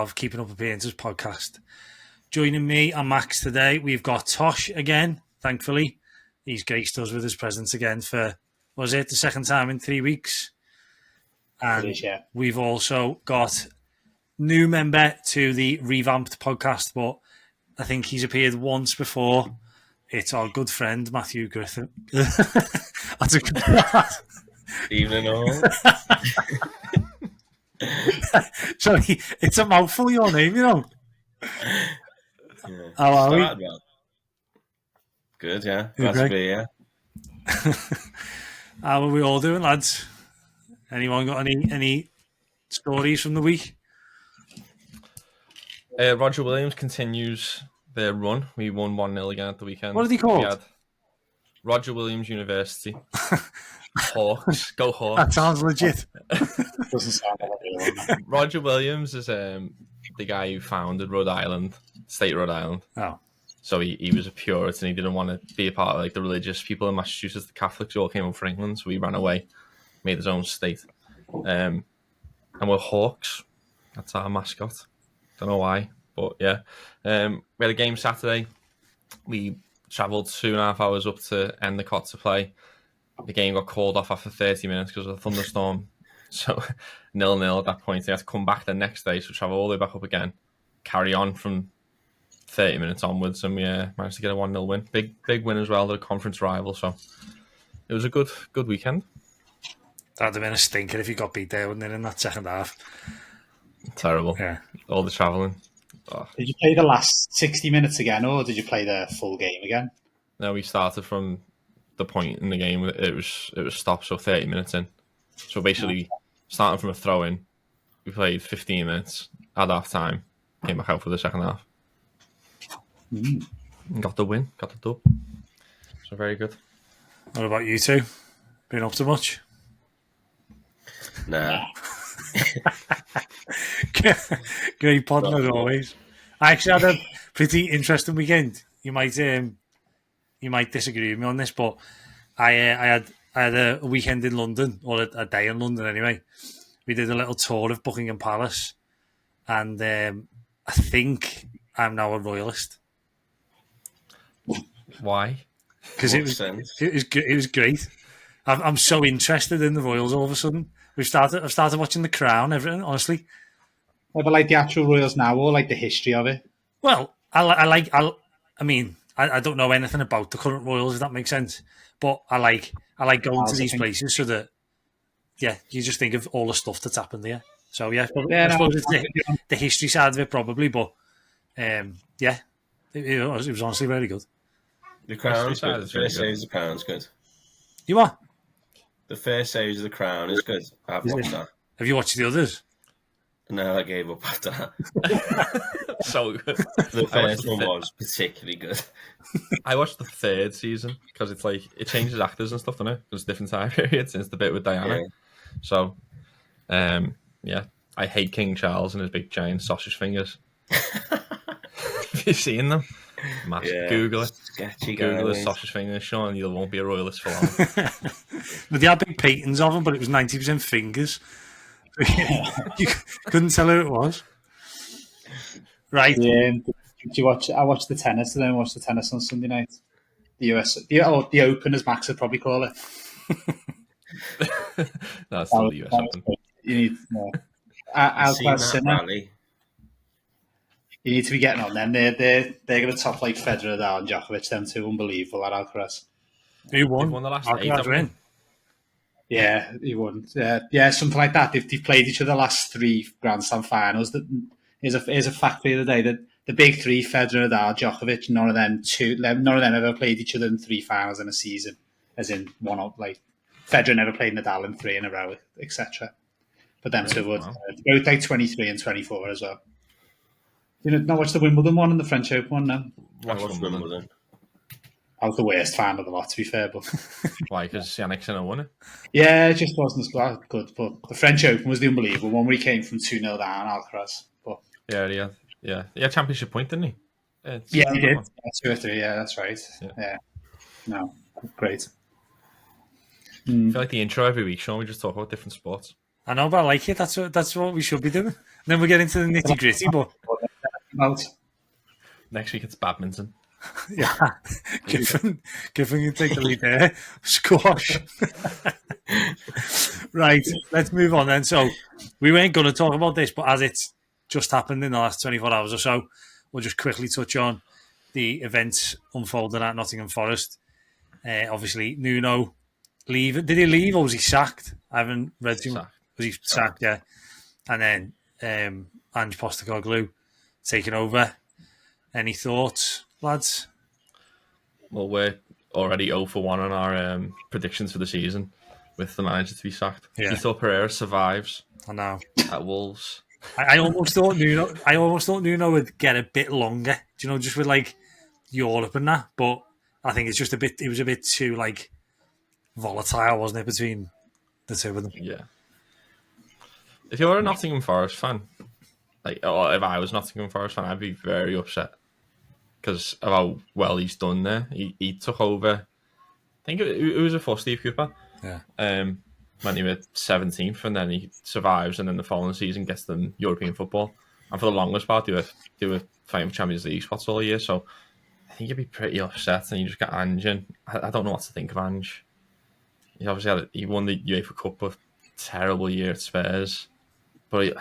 of Keeping Up Appearances podcast. Joining me and Max today, we've got Tosh again, thankfully. He's graced us with his presence again for, was it the second time in 3 weeks? And we've also got new member to the revamped podcast, but I think he's appeared once before. It's our good friend, Matthew Griffin. That's a good start. Evening all. Sorry, it's a mouthful, your name, you know. Yeah. How are we? Well. Good, yeah. Glad to be here. How are we all doing, lads? Anyone got any stories from the week? Roger Williams continues their run. We won 1-0 again at the weekend. What are they called? We had Roger Williams University. Hawks. Go Hawks. That sounds legit. Doesn't sound like it. Roger Williams is the guy who founded Rhode Island, State Rhode Island. Oh. So he was a Puritan. He didn't want to be a part of like the religious people in Massachusetts. The Catholics who all came up for England, so he ran away, made his own state. And we're Hawks. That's our mascot. Don't know why, but yeah. We had a game Saturday. We travelled 2.5 hours up to Endicott to play. The game got called off after 30 minutes because of a thunderstorm. So 0-0 at that point. They had to come back the next day, so travel all the way back up again, carry on from 30 minutes onwards, and we managed to get a 1-0 win. Big win as well, the conference rival. So it was a good weekend. That'd have been a stinker if you got beat there, wouldn't it, in that second half? Terrible. Yeah. All the travelling. Oh. Did you play the last 60 minutes again, or did you play the full game again? No, we started from the point in the game. It was stopped, so 30 minutes in. So basically, starting from a throw-in, we played 15 minutes at half-time, came back out for the second half. And got the win, got the dub. So very good. What about you two? Been up to much? Nah. Great pod as always. I actually had a pretty interesting weekend. You might disagree with me on this, but I had a weekend in London, or a day in London anyway. We did a little tour of Buckingham Palace, and I think I'm now a royalist. Why? Because it was great. I'm so interested in the royals all of a sudden. I've started watching The Crown, everything, honestly. Yeah, but like the actual royals now, or like the history of it? Well, I don't know anything about the current royals, if that makes sense. But I like going to these places so that, you just think of all the stuff that's happened there. So I suppose it's the history side of it probably, but it was honestly very good. The Crown's good. The first series of The Crown's good. You what? The first series of The Crown is good. I've watched that. Have you watched the others? No, I gave up after that. So good. The first one was particularly good. I watched the third season because it's like it changes actors and stuff, doesn't it? There's different time periods. It's the bit with Diana. Yeah. So, I hate King Charles and his big giant sausage fingers. Have you seen them? Google it. Sketchy Google his guys. sausage fingers, Sean, and you won't be a royalist for long. But they had big paintings of them, but it was 90% fingers. You couldn't tell who it was. Right. Yeah. Did you watch? I watched the tennis, and then watched the tennis on Sunday night. The Open, as Max would probably call it. That's still the US Open. You need more. You need to be getting on them. They're going to top like Federer, Nadal, and Djokovic. Them two, unbelievable at Alcaraz. Who won? They've won the last Alcaraz win. Yeah, he won. Yeah, something like that. They've played each other the last 3 Grand Slam finals. Here's a fact for the other day that the big 3, Federer, Nadal, Djokovic, none of them ever played each other in 3 finals in a season. As in one of like Federer never played Nadal in 3 in a row, etc. But them two would. Both like 23 and 24 as well. You not watch the Wimbledon one and the French Open one now? I watched Wimbledon. I was the worst fan of the lot, to be fair, but Why? Because Yannick Sinner won it. yeah, it just wasn't as good. But the French Open was the unbelievable one where he came from 2-0 down, Alcaraz. But He had championship point, didn't he? He did. Yeah, 2 or 3. Yeah, that's right. Yeah. No, great. I feel like the intro every week, Sean, we just talk about different sports. I know, but I like it. That's what we should be doing. Then we get into the nitty gritty, but Next week it's badminton. yeah, Giffen can take the lead there. Squash. Right, let's move on then. So we weren't going to talk about this, but as it's just happened in the last 24 hours or so, we'll just quickly touch on the events unfolding at Nottingham Forest. Obviously, Nuno leave. Did he leave or was he sacked? I haven't read too much. Was he sacked? Yeah. And then Ange Postecoglou taking over. Any thoughts, lads? Well, we're already 0 for 1 on our predictions for the season with the manager to be sacked. Yeah. Vitor Pereira survives I know. at Wolves. I almost thought Nuno would get a bit longer. Do you know, just with like Europe and that. But I think it's just a bit. It was a bit too like volatile, wasn't it, between the two of them? Yeah. If you're a Nottingham Forest fan, or if I was a Nottingham Forest fan, I'd be very upset because of how well he's done there. He took over. I think it was before Steve Cooper. Yeah. When he was 17th, and then he survives, and then the following season gets them European football. And for the longest part, they were fighting for Champions League spots all year. So I think you'd be pretty upset, and you just get Ange. And I don't know what to think of Ange. He obviously he won the UEFA Cup, a terrible year at Spurs. But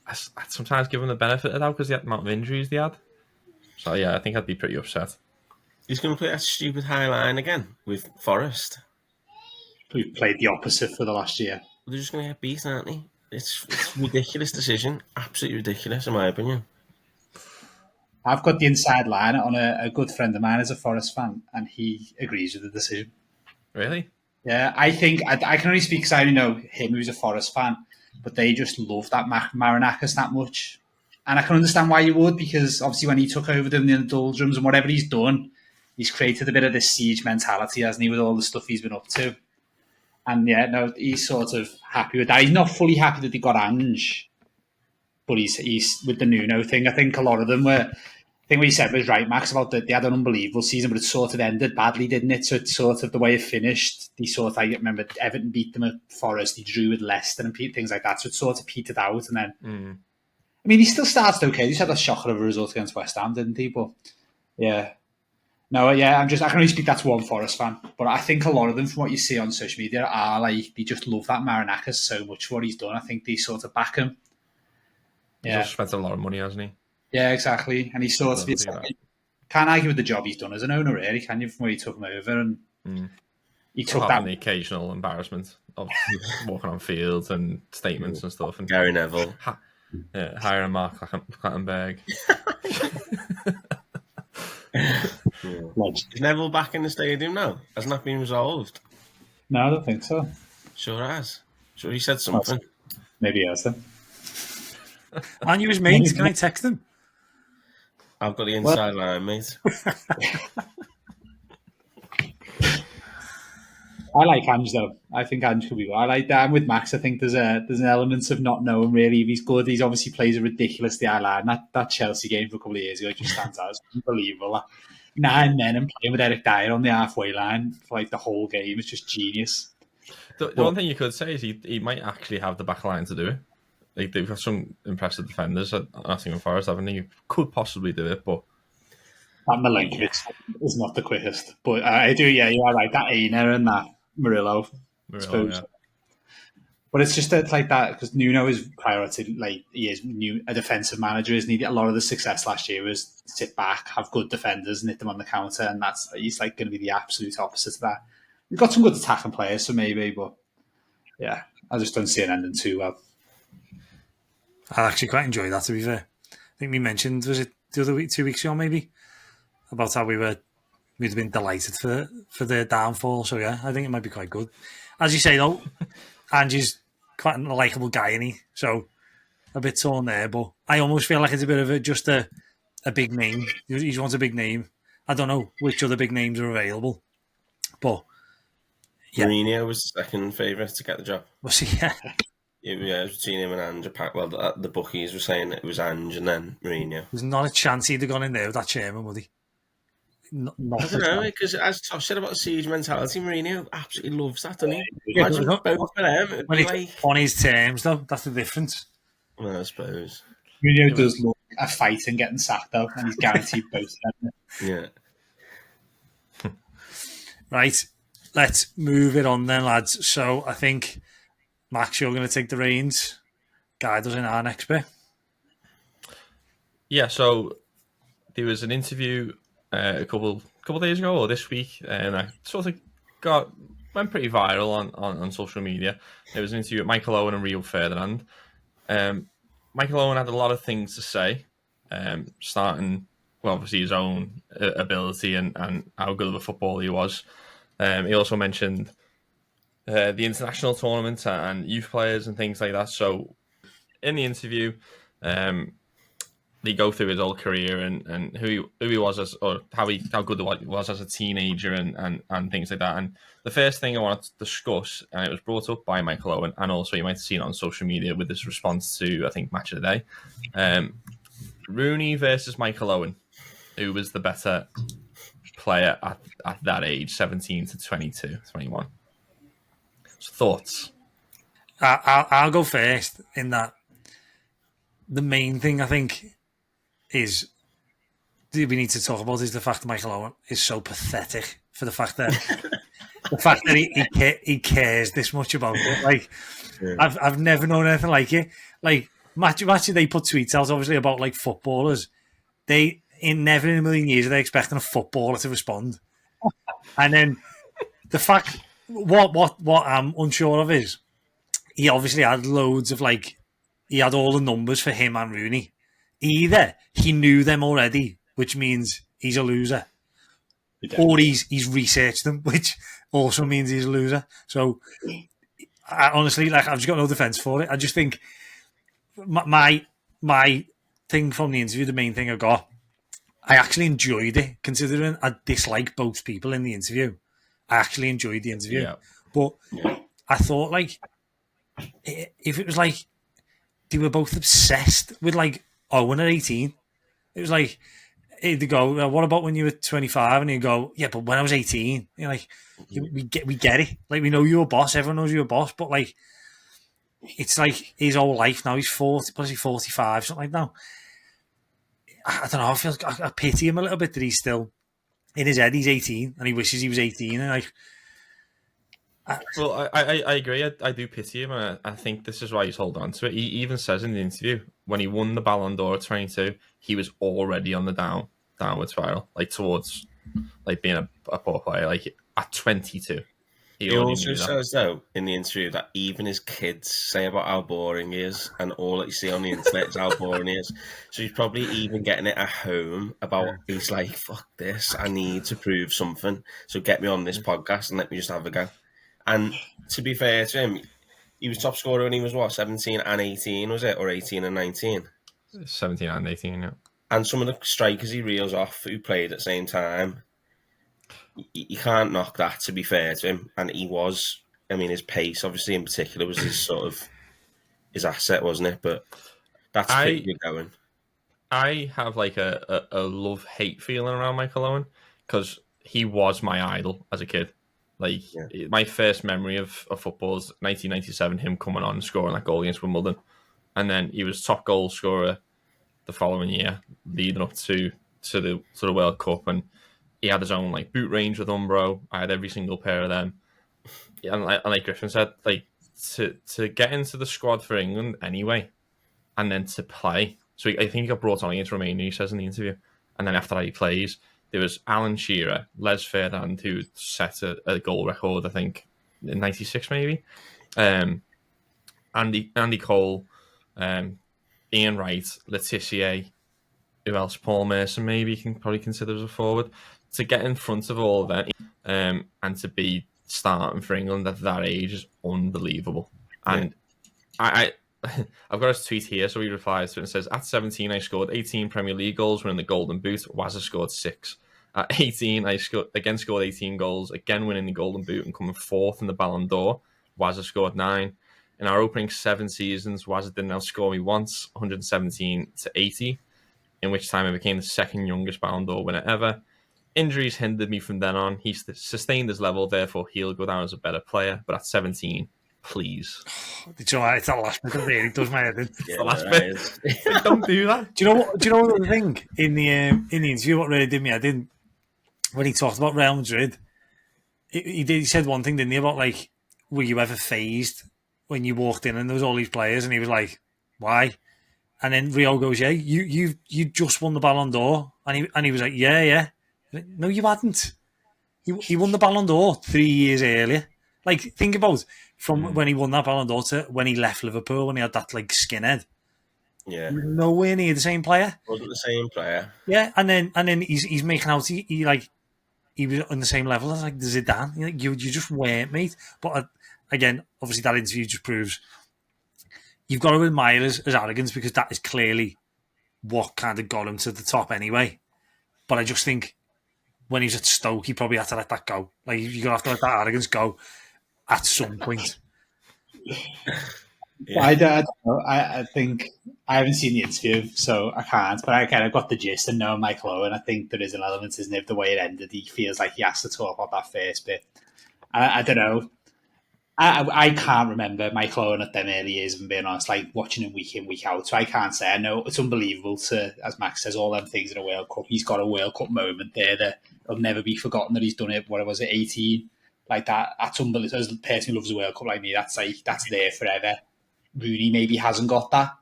I sometimes give him the benefit of that because the amount of injuries they had. So yeah, I think I'd be pretty upset. He's going to play that stupid high line again with Forest. We played the opposite for the last year. They're just going to get beat, aren't they? It's a ridiculous decision. Absolutely ridiculous, in my opinion. I've got the inside line on a good friend of mine as a Forest fan, and he agrees with the decision. Really? Yeah, I think I can only speak because I only know him who's a Forest fan, but they just love that Marinakis that much. And I can understand why you would, because obviously when he took over them in the doldrums and whatever he's done, he's created a bit of this siege mentality, hasn't he, with all the stuff he's been up to. And yeah, no, he's sort of happy with that. He's not fully happy that they got Ange, but he's with the Nuno thing. I think a lot of them were. I think what you said was right, Max, about that they had an unbelievable season, but it sort of ended badly, didn't it? So it's sort of the way it finished. They sort of, I remember Everton beat them at Forest, he drew with Leicester and things like that. So it sort of petered out, and then I mean, he still started okay. He had a shocker of a result against West Ham, didn't he? But yeah. No, yeah, I can only speak that to one Forest fan, but I think a lot of them, from what you see on social media, are like they just love that Marinakis so much for what he's done. I think they sort of back him. He's also spent a lot of money, hasn't he? Yeah, exactly. And he's sort of can't argue with the job he's done as an owner, really, can you? From where he took him over, and he took that the occasional embarrassment of walking on fields and statements and stuff, and Gary Neville, hiring Mark Clattenburg. Is Neville back in the stadium now? Hasn't that been resolved? No, I don't think so. Sure has. Sure, he said something. Maybe he has then. And you his mates, can I text him? I've got the inside line, mate. I like Ange though. I think Ange could be good. I like that. I'm with Max. I think there's an element of not knowing really if he's good. He's obviously plays a ridiculously high line. That Chelsea game for a couple of years ago just stands out. It's unbelievable. 9 men and playing with Eric Dyer on the halfway line for like the whole game. It's just genius. The one thing you could say is he might actually have the back line to do it. Like they've got some impressive defenders at Nottingham Forest, haven't they? You could possibly do it, but that Milenkovic is not the quickest. But I do, yeah, you're right. That Aina and that Murillo, I suppose. Yeah. But it's just like that because Nuno is priority. Like he is a defensive manager, isn't he? A lot of the success last year was sit back, have good defenders, and hit them on the counter, and he's like going to be the absolute opposite of that. We've got some good attacking players, so maybe, but yeah, I just don't see it ending too well. I actually quite enjoy that, to be fair. I think we mentioned, was it the other week, 2 weeks ago maybe, about how we'd have been delighted for their downfall. So yeah, I think it might be quite good. As you say though, Angie's quite a likeable guy, isn't he? So a bit torn there, but I almost feel like it's a bit of just a big name. He just wants a big name. I don't know which other big names are available, but yeah. Mourinho was the second favourite to get the job. Was he? Yeah. It was between him and Ange. Well, the bookies were saying it was Ange and then Mourinho. There's not a chance he'd have gone in there with that chairman, would he? not I don't know, because as Tosh said about siege mentality, Mourinho absolutely loves that, doesn't he? Yeah, Imagine but both of them, it'd when be it's like... on his terms, though, that's the difference. Well, I suppose. Mourinho does look a fight and getting sacked, though, and he's guaranteed both of them. Yeah. Right, let's move it on then, lads. So I think, Max, you're going to take the reins. Guide us in our next bit. Yeah, so there was an interview a couple days ago or this week, and I sort of went pretty viral on social media. There was an interview with Michael Owen and Rio Ferdinand. Michael Owen had a lot of things to say, starting, well, obviously his own ability and how good of a footballer he was. He also mentioned the international tournament and youth players and things like that. So in the interview, they go through his whole career and who he was as, or how good he was as a teenager and things like that. And the first thing I wanted to discuss, and it was brought up by Michael Owen, and also you might have seen it on social media with his response to, I think, Match of the Day. Rooney versus Michael Owen. Who was the better player at that age, 17 to 22, 21? So thoughts? I'll go first in that. The main thing I think is we need to talk about is the fact that Michael Owen is so pathetic for the fact that he cares this much about it. Like, yeah. I've never known anything like it. Like, match they put tweets out obviously about like footballers. Never in a million years are they expecting a footballer to respond. And then the fact what I'm unsure of is he obviously had loads of he had all the numbers for him and Rooney. Either he knew them already, which means he's a loser, or he's researched them, which also means he's a loser. So I honestly, I've just got no defense for it. I just think my thing from the interview, the main thing I got, I actually enjoyed it, considering I dislike both people in the interview. I actually enjoyed the interview. Yeah. But I thought, if it was they were both obsessed with, Owen at 18. It was they'd go, what about when you were 25? And he'd go, yeah, but when I was 18. You're like, we get it. We know you're a boss. Everyone knows you're a boss. But, it's his whole life now. He's 40, what is he, 45, something like that. I don't know. I pity him a little bit that he's still in his head. He's 18 and he wishes he was 18. And well, I agree. I do pity him, and I think this is why he's holding on to it. He even says in the interview when he won the Ballon d'Or at 22, he was already on the downward spiral, towards being a poor player. At 22. He also says, though, in the interview that even his kids say about how boring he is, and all that you see on the internet is how boring he is. So he's probably even getting it at home about, he's like, fuck this, I need to prove something. So get me on this podcast and let me just have a go. And to be fair to him, he was top scorer when he was, 17 and 18, was it? Or 18 and 19? 17 and 18, yeah. And some of the strikers he reels off who played at the same time, you can't knock that, to be fair to him. And he was, his pace, obviously, in particular, was his asset, wasn't it? But that's pretty good going. I have a love-hate feeling around Michael Owen because he was my idol as a kid. My first memory of football is 1997, him coming on and scoring that goal against Wimbledon. And then he was top goal scorer the following year, leading up to the World Cup. And he had his own boot range with Umbro. I had every single pair of them. And like Griffin said, to get into the squad for England anyway, and then to play. So I think he got brought on against Romania, he says in the interview. And then after that he plays. There was Alan Shearer, Les Ferdinand, who set a goal record, I think, in 96 maybe. Andy Cole, Ian Wright, Letitia, who else? Paul Merson, maybe you can probably consider as a forward. To get in front of all of them and to be starting for England at that age is unbelievable. And I've got his tweet here, so he replies to it and says, at 17, I scored 18 Premier League goals, winning the Golden Boot. Wazza scored 6. At 18, I scored 18 goals, again winning the Golden Boot and coming 4th in the Ballon d'Or. Wazza scored 9. In our opening 7 seasons, Wazza didn't outscore me once, 117 to 80, in which time I became the second youngest Ballon d'Or winner ever. Injuries hindered me from then on. He's sustained his level, therefore he'll go down as a better player. But at 17, please. It's that last bit that really does my head in. Yeah, The last bit. Don't do that. Do you know what the thing in the interview? What really did me? I didn't when he talked about Real Madrid. He said one thing, didn't he? About like, were you ever phased when you walked in and there was all these players? And he was like, why? And then Rio goes, yeah, you just won the Ballon d'Or, and he was like, yeah. No, you hadn't. He won the Ballon d'Or 3 years earlier. Like, think about from when he won that Ballon d'Or to when he left Liverpool, when he had that like skinhead. Yeah, nowhere near the same player. Wasn't the same player. Yeah, and then he's making out he was on the same level as like Zidane. You just weren't, mate. But again, obviously that interview just proves you've got to admire his arrogance, because that is clearly what kind of got him to the top anyway. But I just think when he was at Stoke, he probably had to let that go. Like, you're going to have to let that arrogance go at some point. Yeah. I don't know. I think I haven't seen the interview, so I can't. But I kind of got the gist and know Michael Owen. I think there is an element, isn't it, the way it ended. He feels like he has to talk about that first bit. I don't know. I can't remember Michael Owen at them early years, and being honest, like watching him week in, week out. So I can't say. I know it's unbelievable to, as Max says, all them things in a World Cup. He's got a World Cup moment there that will never be forgotten, that he's done it. What was it, 18? Like that. That's unbelievable. As a person who loves the World Cup like me, that's there forever. Rooney maybe hasn't got that,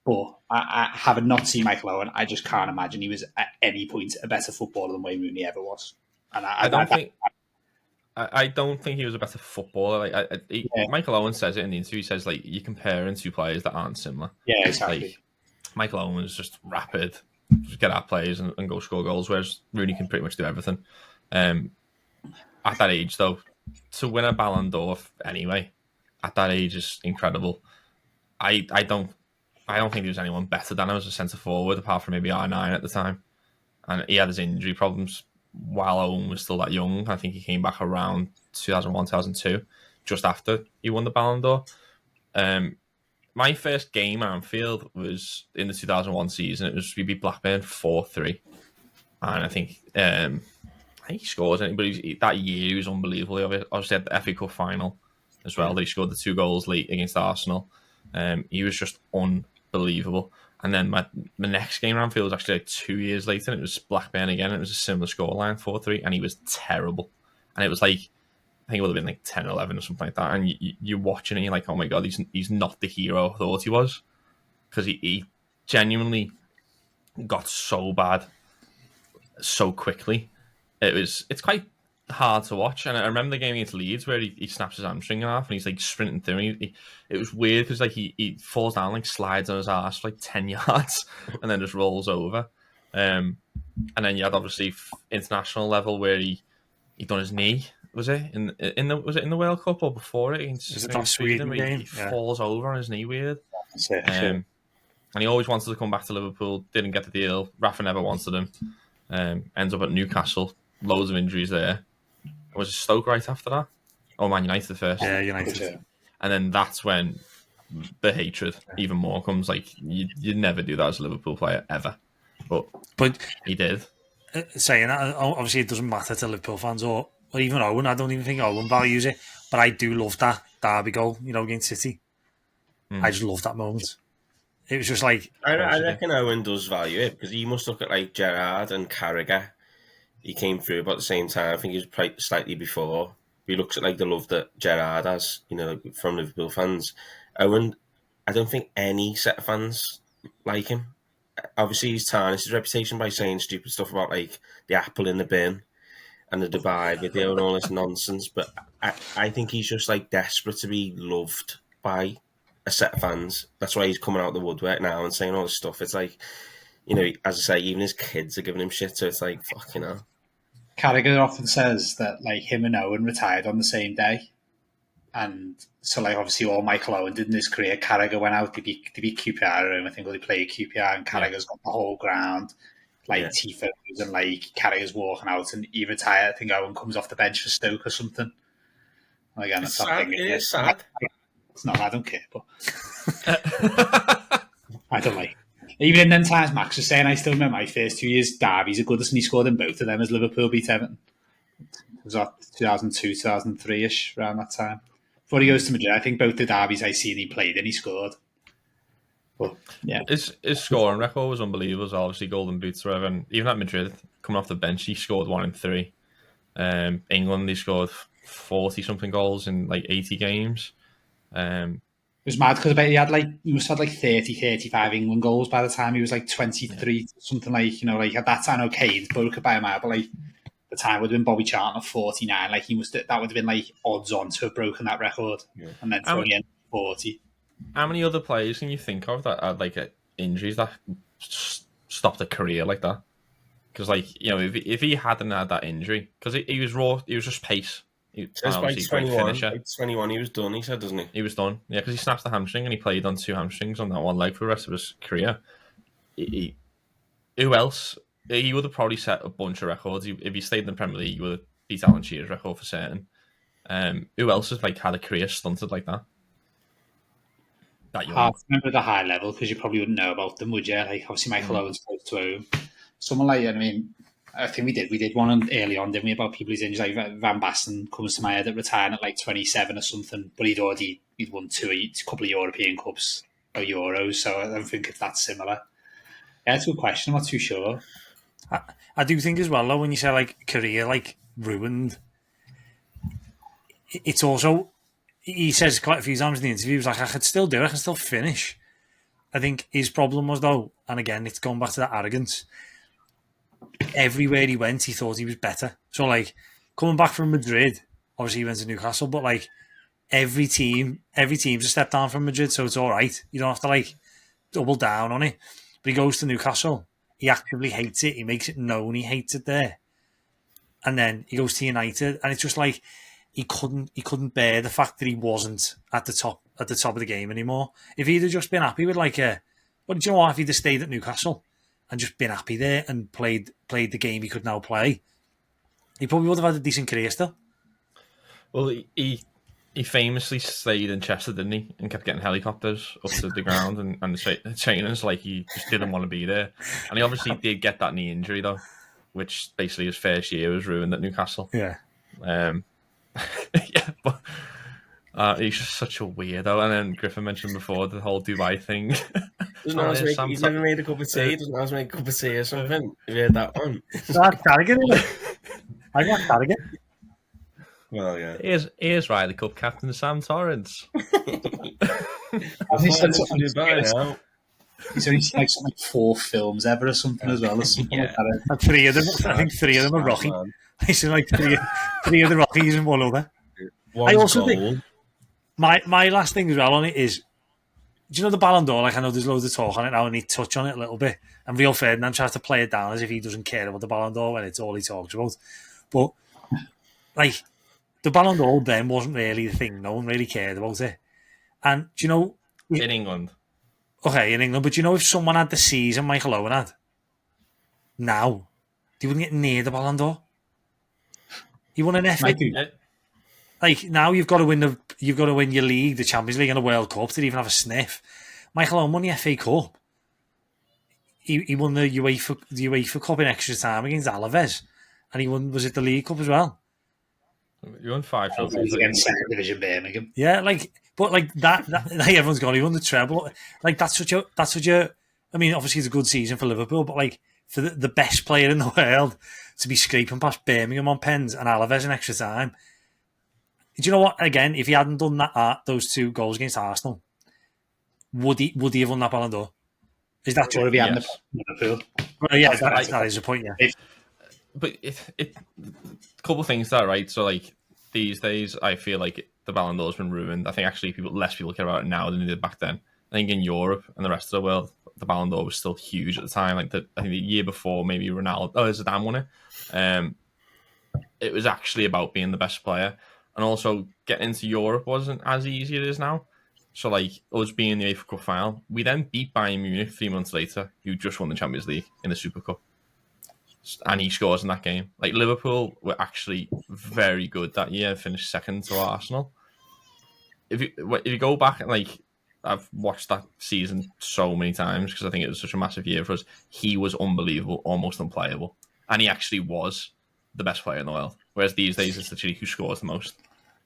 but I having not seen Michael Owen, I just can't imagine he was at any point a better footballer than Wayne Rooney ever was. And I don't think he was a better footballer. Like Michael Owen says it in the interview. He says like you're comparing two players that aren't similar. Yeah, exactly. Like, Michael Owen was just rapid, just get at plays and go score goals, whereas Rooney can pretty much do everything. At that age, though, to win a Ballon d'Or anyway, at that age is incredible. I don't think there was anyone better than him as a centre forward, apart from maybe R9 at the time, and he had his injury problems while Owen was still that young. I think he came back around 2001, 2002, just after he won the Ballon d'Or. My first game at Anfield was in the 2001 season. It was we beat Blackburn 4-3, and I think he scored it. But that year he was unbelievable. Obviously had the FA Cup final as well. They scored the 2 goals late against Arsenal. He was just unbelievable. And then my next game at Anfield was actually like 2 years later, and it was Blackburn again. And it was a similar scoreline, 4-3, and he was terrible. And it was like, I think it would have been like 10-11 or something like that. And you're watching it, and you're like, oh my God, he's not the hero I thought he was. Because he genuinely got so bad so quickly. It's quite hard to watch. And I remember the game against Leeds where he snaps his hamstring in half and he's like sprinting through. And it was weird because like he falls down, like slides on his ass for like 10 yards and then just rolls over. And then you had obviously international level where he done his knee. Was it in the World Cup or before it? Is it that Sweden game? He falls over on his knee weird. That's it, And he always wanted to come back to Liverpool. Didn't get the deal. Rafa never wanted him. Ends up at Newcastle. Loads of injuries there. Was it Stoke right after that? Oh, Man United first. Yeah, United. Yeah. And then that's when the hatred even more comes. Like, you'd never do that as a Liverpool player, ever. But he did. Saying that, obviously it doesn't matter to Liverpool fans or even Owen. I don't even think Owen values it. But I do love that derby goal, against City. I just love that moment. It was just like... I reckon Owen does value it, because you must look at like Gerrard and Carragher. He came through about the same time. I think he was slightly before. He looks at like the love that Gerrard has, from Liverpool fans. Owen, I don't think any set of fans like him. Obviously, he's tarnished his reputation by saying stupid stuff about like the apple in the bin and the Dubai video and all this nonsense. But I think he's just like desperate to be loved by a set of fans. That's why he's coming out of the woodwork now and saying all this stuff. It's like, as I say, even his kids are giving him shit. So it's like, fucking hell. Carragher often says that like him and Owen retired on the same day, and so like obviously all Michael Owen did in his career, Carragher went out to beat QPR, and I think they played QPR, and Carragher's got the whole ground, like tifos, and like Carragher's walking out, and he retired. I think Owen comes off the bench for Stoke or something. Again, It's sad. It is sad. It's not. I don't care, but I don't like. Even in them times, Max was saying, I still remember my first 2 years, derbies are good, and he scored in both of them as Liverpool beat Everton. It was that 2002, 2003-ish, around that time. Before he goes to Madrid, I think both the derbies I seen he played and he scored. But, yeah. His scoring record was unbelievable. It was obviously golden boots forever. And even at Madrid, coming off the bench, he scored 1 in 3. England, he scored 40-something goals in like 80 games. It was mad because he must have had like 30, 35 England goals by the time he was like 23, something like, like at that time, okay, he'd broke it by a mile, but like the time would have been Bobby Charlton of 49. Like that would have been like odds on to have broken that record. Yeah. And then Tony in 40. How many other players can you think of that had like injuries that stopped a career like that? Because if he hadn't had that injury, because he was raw, he was just pace. By 21, he was done, he said, doesn't he? He was done, yeah, because he snapped the hamstring and he played on 2 hamstrings on that one leg for the rest of his career. Who else? He would have probably set a bunch of records. If he stayed in the Premier League, he would have beat Alan Shearer's record for certain. Who else has had a career stunted like that? Hard to remember the high level because you probably wouldn't know about them, would you? Like obviously Michael Owen's close to home. Someone like, I think we did one early on, didn't we, about people who's injured. Like Van Basten comes to my head at retiring at like 27 or something, but he'd won a couple of European Cups or Euros, so I don't think it's that similar. Yeah, it's a good question. I'm not too sure. I do think as well, though, when you say like career like ruined, it's also, he says quite a few times in the interview, he was like, I could still do it, I can still finish. I think his problem was, though, and again, it's going back to that arrogance. Everywhere he went, he thought he was better. So, like, coming back from Madrid, obviously he went to Newcastle, but, like, every team's a step down from Madrid, so it's all right. You don't have to, like, double down on it. But he goes to Newcastle. He actively hates it. He makes it known he hates it there. And then he goes to United, and it's just like he couldn't bear the fact that he wasn't at the top of the game anymore. If he'd have just been happy with if he'd have stayed at Newcastle and just been happy there and played the game he could now play, he probably would have had a decent career still. Well, he famously stayed in Chester, didn't he? And kept getting helicopters up to the ground and the trainers, like he just didn't want to be there. And he obviously did get that knee injury, though, which basically his first year was ruined at Newcastle. Yeah. Yeah, but he's just such a weirdo. And then Griffin mentioned before the whole Dubai thing. He's never made a cup of tea. He doesn't always make a cup of tea or something. Have you heard that one? That's Carrigan, isn't it? I got Carrigan. Well, yeah. Here's Ryder Cup captain Sam Torrance. He's only seen like 4 films ever or something as well. Or something like that. And 3 of them, I think 3 of them are Rocky. He's seen like 3 of the Rockies and 1 other. I also think my last thing as well on it is, do you know the Ballon d'Or? Like, I know there's loads of talk on it now, and he touch on it a little bit. And Rio Ferdinand tries to play it down as if he doesn't care about the Ballon d'Or when it's all he talks about. But like, the Ballon d'Or then wasn't really the thing. No one really cared about it. And do you know, in England, okay, in England, but do you know if someone had the season Michael Owen had now, they wouldn't get near the Ballon d'Or. He won an FA. Like, now you've got to win your league, the Champions League, and the World Cup to even have a sniff. Michael Owen won the FA Cup. He won the UEFA Cup in extra time against Alaves, and he won, was it the League Cup as well? You won 5 trophies against Second Division Birmingham. Yeah, but that like everyone's gone. He won the treble. Like that's such a. I mean, obviously it's a good season for Liverpool, but like for the best player in the world to be scraping past Birmingham on pens and Alaves in extra time. Do you know what? Again, if he hadn't done those 2 goals against Arsenal, would he have won that Ballon d'Or? Is that true? Or if he hadn't Liverpool? Well, yeah, that is a point. Yeah, but a couple of things there, right? So like these days, I feel like the Ballon d'Or's been ruined. I think actually less people care about it now than they did back then. I think in Europe and the rest of the world, the Ballon d'Or was still huge at the time. Like I think the year before, maybe Ronaldo, Zidane won it. It was actually about being the best player. And also, getting into Europe wasn't as easy as it is now. So, like, us being in the UEFA Cup final, we then beat Bayern Munich 3 months later, who just won the Champions League in the Super Cup. And he scores in that game. Like, Liverpool were actually very good that year, finished second to Arsenal. If you go back and, like, I've watched that season so many times because I think it was such a massive year for us. He was unbelievable, almost unplayable, and he actually was the best player in the world. Whereas these days, it's literally who scores the most.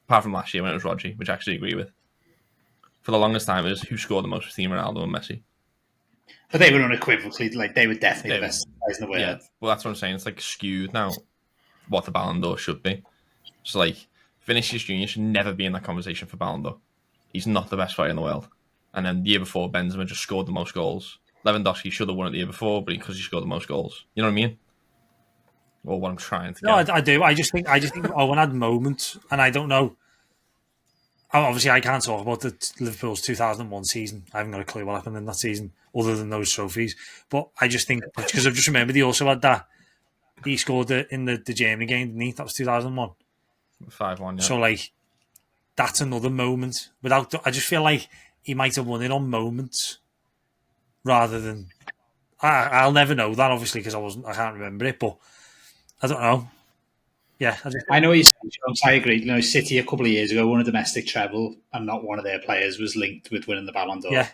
Apart from last year when it was Rodri, which I actually agree with. For the longest time, it was who scored the most between Ronaldo and Messi. But they were unequivocally, like, they were definitely the best players in the world. Yeah, well, that's what I'm saying. It's like skewed now what the Ballon d'Or should be. So, like, Vinicius Junior should never be in that conversation for Ballon d'Or. He's not the best player in the world. And then the year before, Benzema just scored the most goals. Lewandowski should have won it the year before, but because he scored the most goals. You know what I mean? Or what I'm trying to get. No, I do. I just think Owen had moments, and I don't know. Obviously, I can't talk about the Liverpool's 2001 season. I haven't got a clue what happened in that season, other than those trophies. But I just think, because I've just remembered he also had that. He scored in the Germany game, didn't he? That was 2001. 5-1, yeah. So, like, that's another moment. I just feel like he might have won it on moments rather than. I'll never know that, obviously, because I can't remember it, but I don't know. Yeah, I know what you're saying, Jones. I agree. You know, City a couple of years ago won a domestic treble, and not one of their players was linked with winning the Ballon d'Or. Yeah.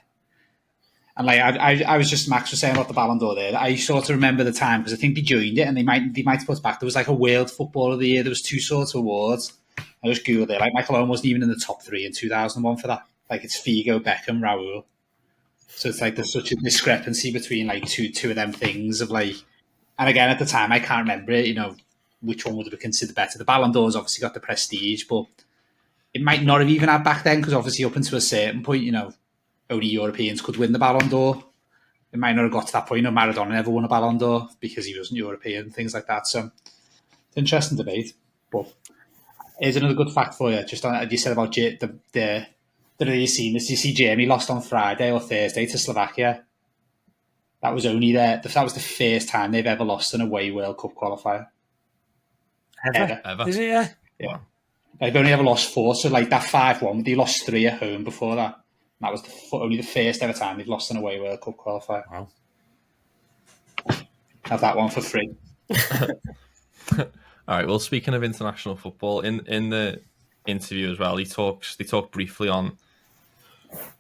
And like I was just Max was saying about the Ballon d'Or there. I sort of remember the time because I think they joined it, and they might put back. There was like a World Footballer of the Year. There was two sorts of awards. I just googled it. Like Michael Owen wasn't even in the top 3 in 2001 for that. Like it's Figo, Beckham, Raul. So it's like there's such a discrepancy between like two of them things of like. And again, at the time, I can't remember it. You know, which one would have been considered better? The Ballon d'Or's obviously got the prestige, but it might not have even had back then because obviously up until a certain point, you know, only Europeans could win the Ballon d'Or. It might not have got to that point. No, Maradona never won a Ballon d'Or because he wasn't European, things like that. So it's an interesting debate. But here's another good fact for you. Just on, you said about the you seen this? You see, Germany lost on Friday or Thursday to Slovakia. That was that was the first time they've ever lost an away World Cup qualifier. Ever. Is it? Yeah. Yeah. They've only ever lost 4, so like that 5-1, they lost 3 at home before that. That was only the first ever time they've lost an away World Cup qualifier. Wow. Have that one for free. All right. Well, speaking of international football, in the interview as well, they talk briefly on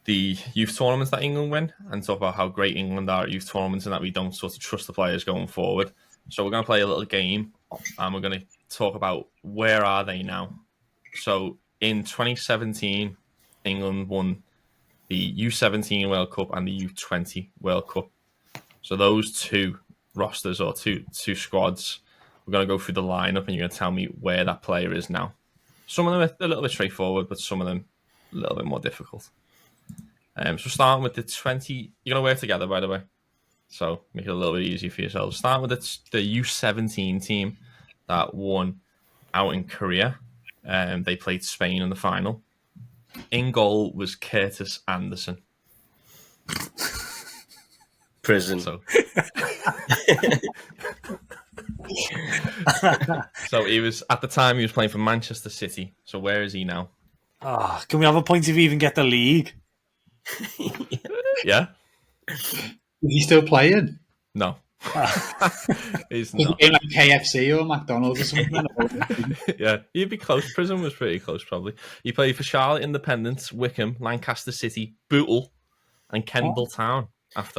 the youth tournaments that England win and talk about how great England are at youth tournaments and that we don't sort of trust the players going forward. So we're going to play a little game and we're going to talk about where are they now. So in 2017, England won the U17 World Cup and the U20 World Cup. So those two rosters or two squads, we're going to go through the lineup and you're going to tell me where that player is now. Some of them are a little bit straightforward, but some of them a little bit more difficult. So starting with the 20, you're going to work together, by the way. So make it a little bit easier for yourselves. Start with the U17 team that won out in Korea. They played Spain in the final. In goal was Curtis Anderson. Prison. So he was at the time he was playing for Manchester City. So where is he now? Can we have a point if we even get the league? Yeah. Is he still playing? No. He's Is he not. playing like KFC or McDonald's or something? Yeah, he'd be close. Prison was pretty close, probably. He played for Charlotte Independence, Wickham, Lancaster City, Bootle, and Kendall Town.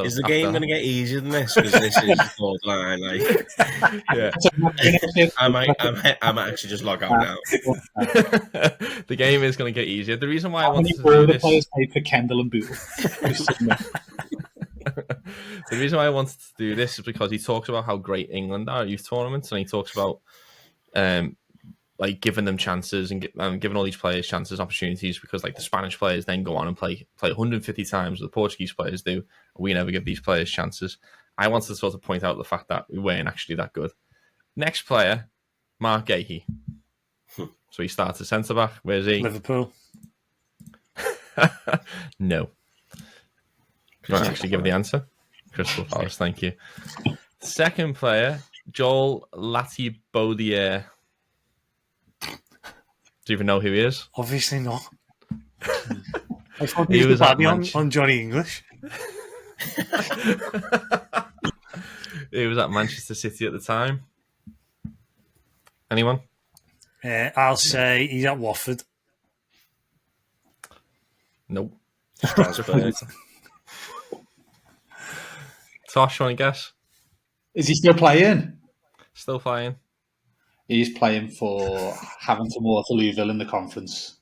Is the game going to get easier than this? Because this is borderline. Like, yeah, I might actually just log out now. The game is going to get easier. The reason why I How wanted many to do this, players played for Kendall and Bootle? the reason why I wanted to do this is because he talks about how great England are at youth tournaments, and he talks about like giving them chances and giving all these players chances, opportunities, because like the Spanish players then go on and play 150 times, the Portuguese players do. We never give these players chances. I wanted to sort of point out the fact that we weren't actually that good. Next player, Mark Gahey. So he starts at centre back. Where's he? Liverpool. No. You want to actually give the answer? Crystal Palace, thank you. Second player, Joel Latibaudiere. Do you even know who he is? Obviously not. I thought He was at on Johnny English. He was at Manchester City at the time. Anyone? I'll say he's at Watford. Nope. Strasbourg. Tosh, want to guess? Is he still playing? Still playing? He's playing for Haventon Waterlooville in the conference.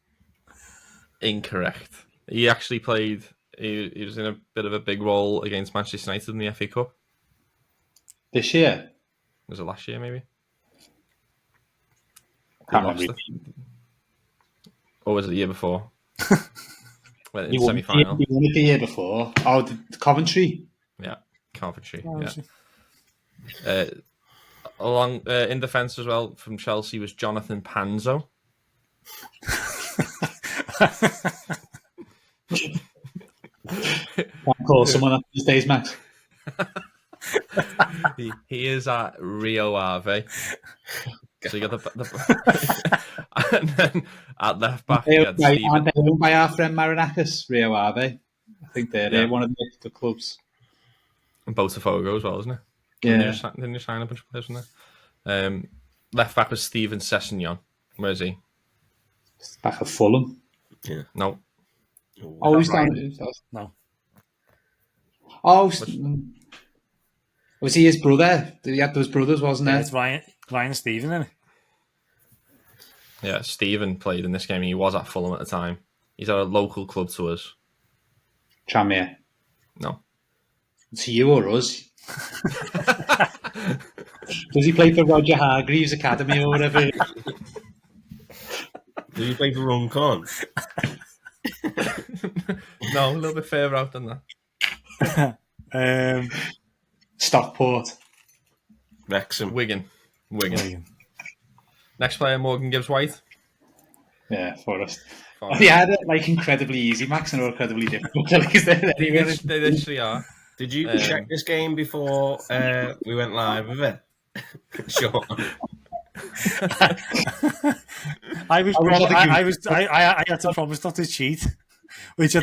Incorrect. He actually played. He was in a bit of a big role against Manchester United in the FA Cup. This year? Was it last year, maybe? Can't lost remember. it. Or was it the year before? Went He in won semi-final. it the year before. Oh, the Coventry? Yeah, Coventry. Oh, Yeah. Along in defence as well from Chelsea was Jonathan Panzo. Can't call someone up these days, Max. He is at Rio Ave. So you got the and then at left back you had Aren't Stephen. they owned by our friend Marinakis, Rio Ave? I think they're one of the clubs. And Botafogo as well, isn't it? Yeah. Didn't you sign a bunch of players from there? Left back was Steven Sessegnon. Where is he? Back at Fulham. Yeah. No. Oh, he's down. No. Oh, was he his brother? He had those brothers, wasn't Yeah, it? it's Ryan Stephen, isn't it? Yeah, Stephen played in this game. He was at Fulham at the time. He's at a local club to us. Tranmere. No. To you or us? Does he play for Roger Hargreaves Academy or whatever? Did you play for Runcorn? No, a little bit further out than that. Stockport. Wrexham. Wigan. Next player, Morgan Gibbs-White. Yeah, Forest. Yeah, they're like incredibly easy, Max, and incredibly difficult. They literally are. Did you check this game before we went live with it? Sure. I had to promise not to cheat, which I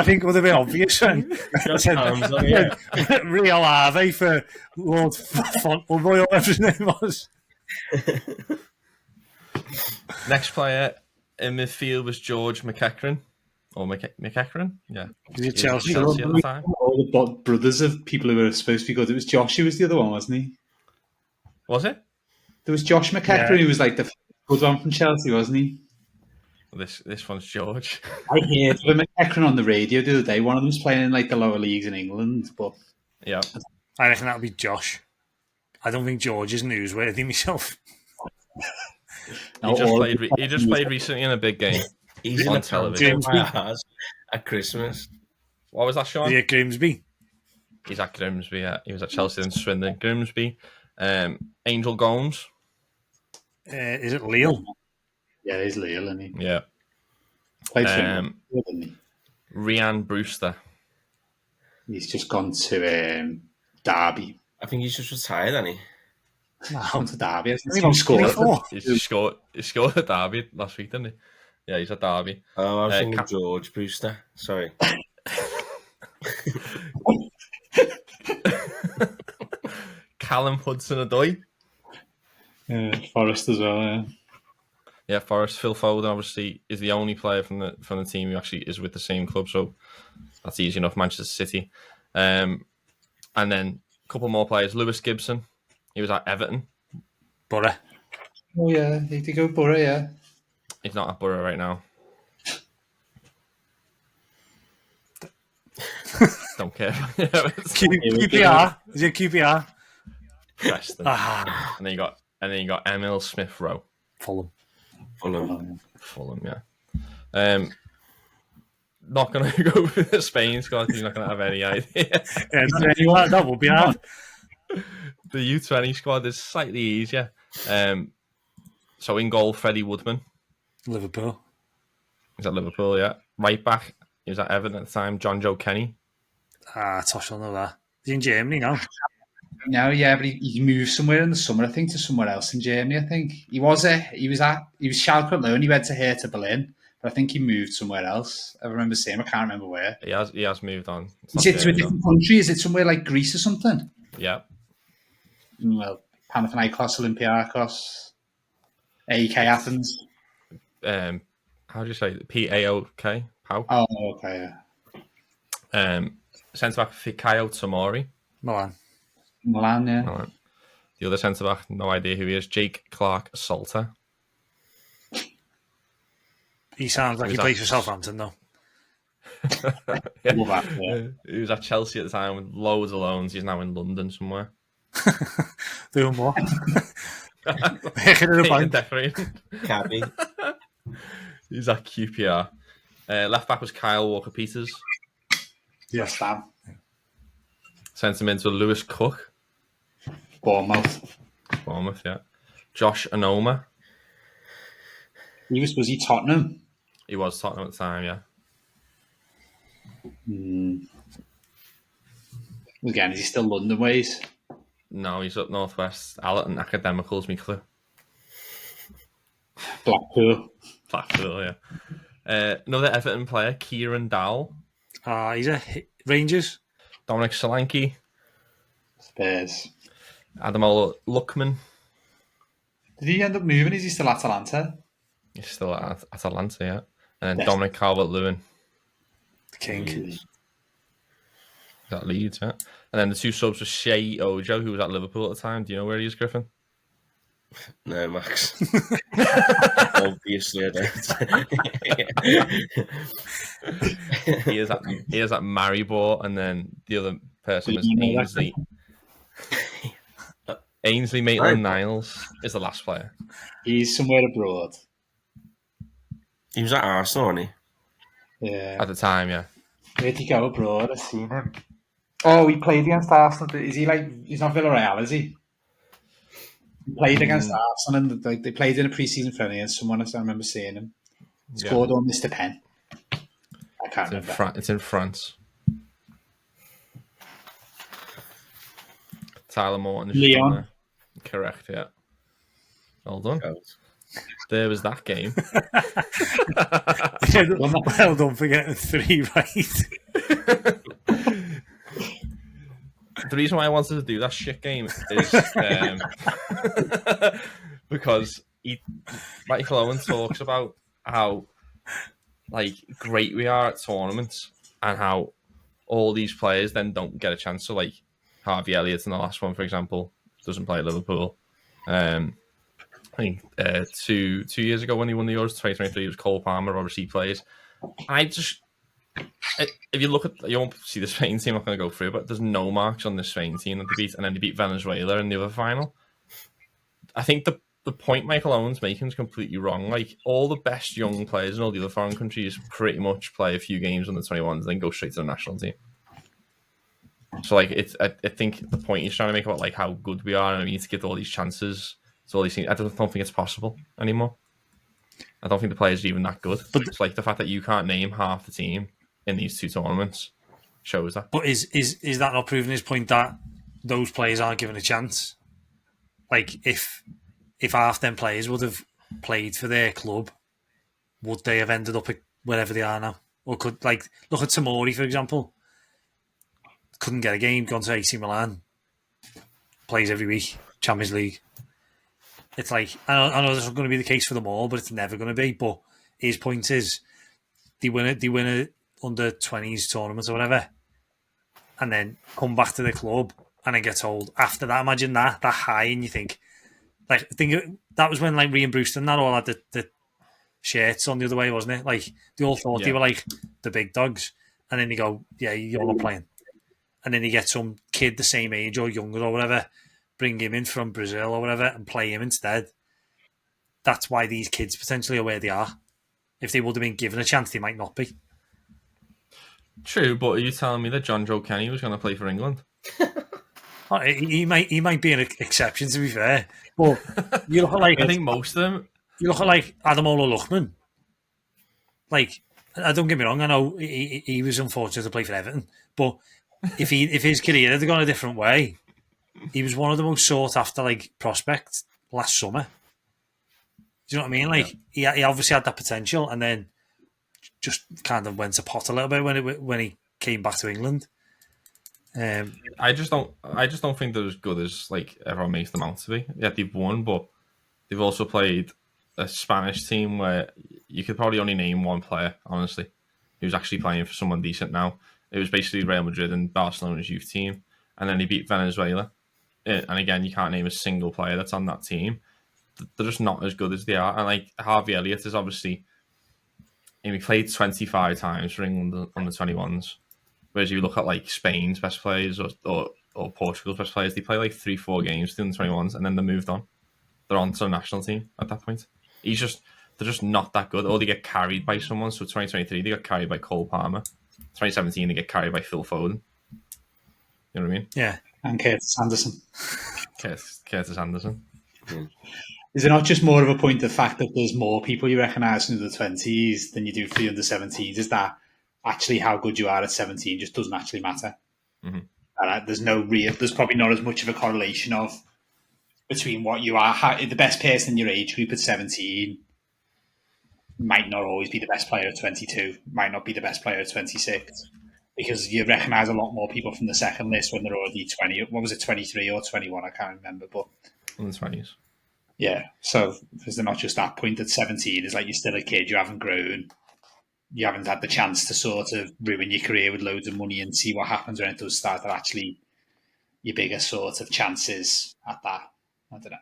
think would have been obvious. And I said, Rio Ave for Lord Fauntleroy or whatever his name was. Next player in midfield was George McEachran. Or McEachran? Yeah. Was it Chelsea? At the time. All the brothers of people who were supposed to be good. It was Josh who was the other one, wasn't he? Was it? There was Josh McEachran who was like the good one from Chelsea, wasn't he? This one's George. I heard of McEachran on the radio the other day. One of them's playing in like the lower leagues in England, but Yeah. I reckon that would be Josh. I don't think George is newsworthy myself. He just played recently in a big game. He's on in television. At Christmas. What was that, Sean? Yeah, Grimsby. He's at Grimsby, yeah. He was at Chelsea and Swindon. Grimsby. Angel Gomes. Is it Lille? yeah, he's Lille, isn't he? Yeah. Played for him, didn't he? Rhian Brewster. He's just gone to Derby. I think he's just retired, hasn't he? Gone to Derby. Hasn't he? He scored. He scored at Derby last week, didn't he? Yeah, he's at Derby. Oh, I was thinking George Brewster. Sorry. Callum Hudson-Odoi. Yeah, Forest as well, yeah. Yeah, Forest. Phil Foden obviously is the only player from the team who actually is with the same club, so that's easy enough. Manchester City, and then a couple more players. Lewis Gibson, he was at Everton. Borough. Oh yeah, he did go Borough, yeah. He's not at Borough right now. Don't care. QPR. Is it QPR? Preston. And then you got Emil Smith Rowe. Fulham. Fulham, yeah. Not going to go with the Spain squad. You're not going to have any idea. Yeah, that would be hard. The U20 squad is slightly easier. So in goal, Freddie Woodman. Liverpool. He's at Liverpool, yeah. Right back, he was at Everton at the time. John Joe Kenny. Tosh will know that. He's in Germany now. No, yeah, but he moved somewhere in the summer, I think, to somewhere else in Germany. I think he was Schalke at loan. He went to Hertha Berlin, but I think he moved somewhere else. I remember seeing him. I can't remember where. He has moved on. Is it to a different country? Is it somewhere like Greece or something? Yeah. Well, Panathinaikos, Olympiakos, AEK Athens. How do you say it? PAOK? How? Oh, okay. Yeah. Centre back Fikayo Tomori. Milan. Yeah. Milan. The other centre back, no idea who he is. Jake Clark Salter. He sounds like he plays for Southampton, though. He was at Chelsea at the time with loads of loans. He's now in London somewhere. Doing what? Decorating. Cabby. He's at QPR. Left back was Kyle Walker-Peters. Yes, damn. Centre mid was Lewis Cook. Bournemouth, yeah. Josh Onoma. Was he Tottenham? He was Tottenham at the time, yeah. Again, is he still London ways? No, he's up northwest. Allerton Academicals, me clue. Blackpool, yeah. Another Everton player, Kieran Dowell. He's a Rangers. Dominic Solanke. Spurs. Adamola Luckman. Did he end up moving? Is he still at Atalanta? He's still at Atalanta, yeah. And then Dominic Calvert-Lewin. The king. He's at Leeds, yeah. And then the two subs were Shea Ojo, who was at Liverpool at the time. Do you know where he is, Griffin? No, Max. Obviously, I don't. he is at Maribor, and then the other person was Ainsley. Ainsley Maitland-Niles is the last player. He's somewhere abroad. He was at Arsenal, wasn't he? Yeah. At the time, yeah. Where'd he go abroad? I've seen him. Oh, he played against Arsenal. Is he he's not Villarreal, is he? He played against Arsenal, and they played in a pre-season friendly against someone. I remember seeing him. Scored on Mr. Penn. I can't remember. It's in France. Tyler Morton. Leon. Correct, yeah. Well done. There was that game. Well done for getting 3 right. The reason why I wanted to do that shit game is because Michael Owen talks about how great we are at tournaments and how all these players then don't get a chance. So Harvey Elliott in the last one, for example, doesn't play at Liverpool. I think 2 years ago when he won the Euros 2023, it was Cole Palmer, obviously plays. If you look at, you won't see the Spain team, I'm not going to go through, but there's no marks on the Spain team that they beat, and then they beat Venezuela in the other final. I think the point Michael Owen's making is completely wrong. All the best young players in all the other foreign countries pretty much play a few games on the 21s and then go straight to the national team. So I think the point he's trying to make about how good we are and we need to give all these chances to all these things, I don't think it's possible anymore. I don't think the players are even that good. But it's the fact that you can't name half the team in these 2 tournaments shows that. But is that not proving his point that those players aren't given a chance? If half them players would have played for their club, would they have ended up wherever they are now? Or could look at Tomori, for example. Couldn't get a game, gone to AC Milan, plays every week, Champions League. It's I know this is going to be the case for them all, but it's never going to be. But his point is, they win a under 20s tournament or whatever, and then come back to the club and then get told after that. Imagine that high, and you think that was when Ryan Brewster and that all had the shirts on the other way, wasn't it? They all thought they were the big dogs, and then they go, yeah, you're not playing, and then you get some kid the same age or younger or whatever, bring him in from Brazil or whatever and play him instead. That's why these kids potentially are where they are. If they would have been given a chance, they might not be. True, but are you telling me that John Joe Kenny was going to play for England? He might be an exception, to be fair. But you look at I think most of them. You look at Adamola Luckman. Don't get me wrong. I know he was unfortunate to play for Everton, but if his career had gone a different way, he was one of the most sought after prospects last summer. Do you know what I mean? He obviously had that potential, and then just kind of went to pot a little bit when he came back to England. I just don't think they're as good as everyone makes them out to be. Yeah, they've won, but they've also played a Spanish team where you could probably only name one player, honestly, who's actually playing for someone decent now. It was basically Real Madrid and Barcelona's youth team, and then he beat Venezuela. And again, you can't name a single player that's on that team. They're just not as good as they are. And like Harvey Elliott is obviously, he played 25 times for England on the 21s. Whereas you look at like Spain's best players or Portugal's best players, they play like 3-4 games in the 21s and then they moved on. They're on to the national team at that point. They're just not that good. Or they get carried by someone. So 2023, they got carried by Cole Palmer. 2017, they get carried by Phil Foden. You know what I mean? Yeah. And Curtis Anderson. Curtis Anderson. Is it not just more of a point of fact that there's more people you recognise in the 20s than you do for the under 17s? Is that actually how good you are at 17 just doesn't actually matter? There's probably not as much of a correlation between what you are. The best person in your age group at 17 might not always be the best player at 22, might not be the best player at 26, because you recognise a lot more people from the second list when they're already 20. What was it, 23 or 21? I can't remember. But in the 20s. Yeah, so is there not just that point at 17? It's like you're still a kid, you haven't grown, you haven't had the chance to sort of ruin your career with loads of money and see what happens when it does start, that actually your biggest sort of chances at that. I don't know.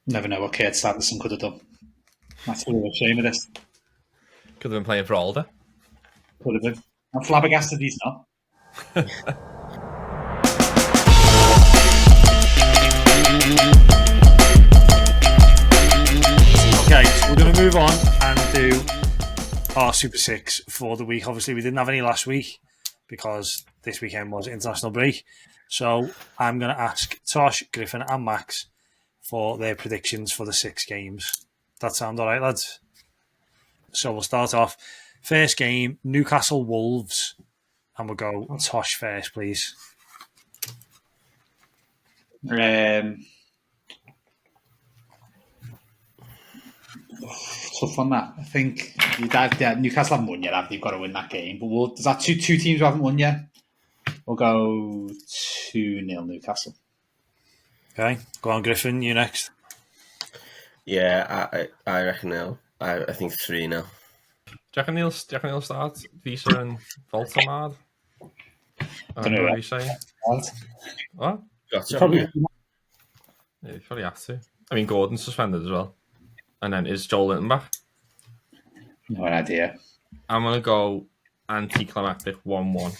Never know what Curtis Anderson could have done. That's a real shame of this. Could have been playing for Alder. Could have been. I'm flabbergasted he's not. Okay, so we're going to move on and do our Super Six for the week. Obviously, we didn't have any last week because this weekend was international break. So I'm going to ask Tosh, Griffin and Max for their predictions for the 6 games. That sound all right, lads? So we'll start off. First game, Newcastle Wolves. And we'll go Tosh first, please. Tough on that. I think Newcastle haven't won yet, have they? You've got to win that game. But there's that two teams who haven't won yet. We'll go 2-0 Newcastle. Okay, go on, Griffin. You next. Yeah, I reckon nil. I think 3-0. Do you reckon he'll start Visa and Voltamard? I don't know what you're saying. What? Gotcha. Yeah, you probably have to. I mean, Gordon's suspended as well. And then is Joel Linton back? No idea. I'm going to go anticlimactic 1-1.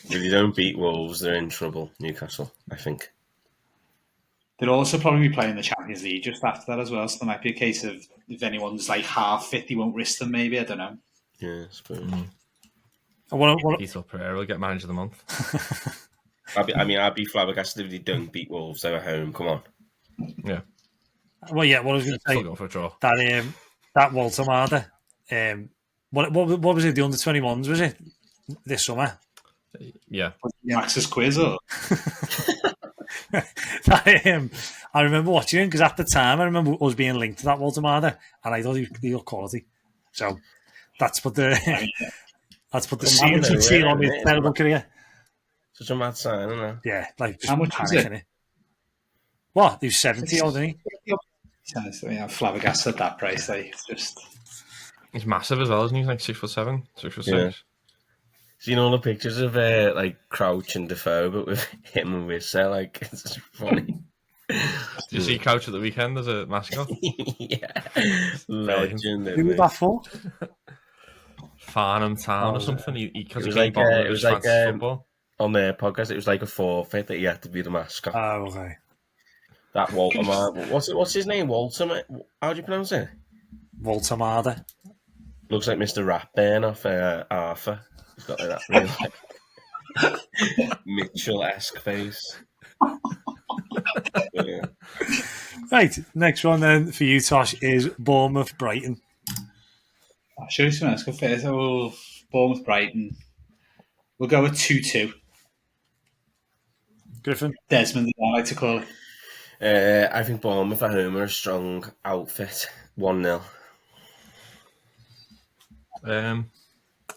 If you don't beat Wolves, they're in trouble, Newcastle, I think. They'll also probably be playing the Champions League just after that as well, so there might be a case of if anyone's like half fit, they won't risk them maybe, I don't know. Yeah, I suppose. Vitor Pereira will get manager of the month. I'd be flabbergasted if they don't beat Wolves. They were home, come on. Yeah. Well, yeah, what I was going to say, Still going for a draw. that Walter Marder, what was it, the under-21s, was it, this summer? Yeah. Max's quiz, or? I remember watching him, because at the time, I remember us being linked to that Walter Marder, and I thought he looked quality. So, that's put the seal on his terrible career. Such a mad sign, isn't it? Yeah, like, just how much is it? What? He was 70 odd, didn't he? I'm flabbergasted at that price. It's just... He's massive as well, isn't he? He's like 6'7", 6'6". Yeah. Seen all the pictures of like Crouch and Defoe, but with him and Wissa, like, it's just funny. Did you see Crouch at the weekend as a mascot? Yeah. Legend. Who was that for? Farnham Town or something. It was like football. On their podcast, it was like a forfeit that he had to be the mascot. Oh, okay. That Walter Marder. What's his name? Walter? How do you pronounce it? Walter Marder. Looks like Mr. Ratburn off Arthur. He's got like that really Mitchell-esque face. Yeah. Right, next one then for you, Tosh, is Bournemouth-Brighton. I'll show you something else. Go first. Bournemouth-Brighton. We'll go with 2-2. Griffin? Desmond, I like to call it. I think Bournemouth at home are a strong outfit. 1-0.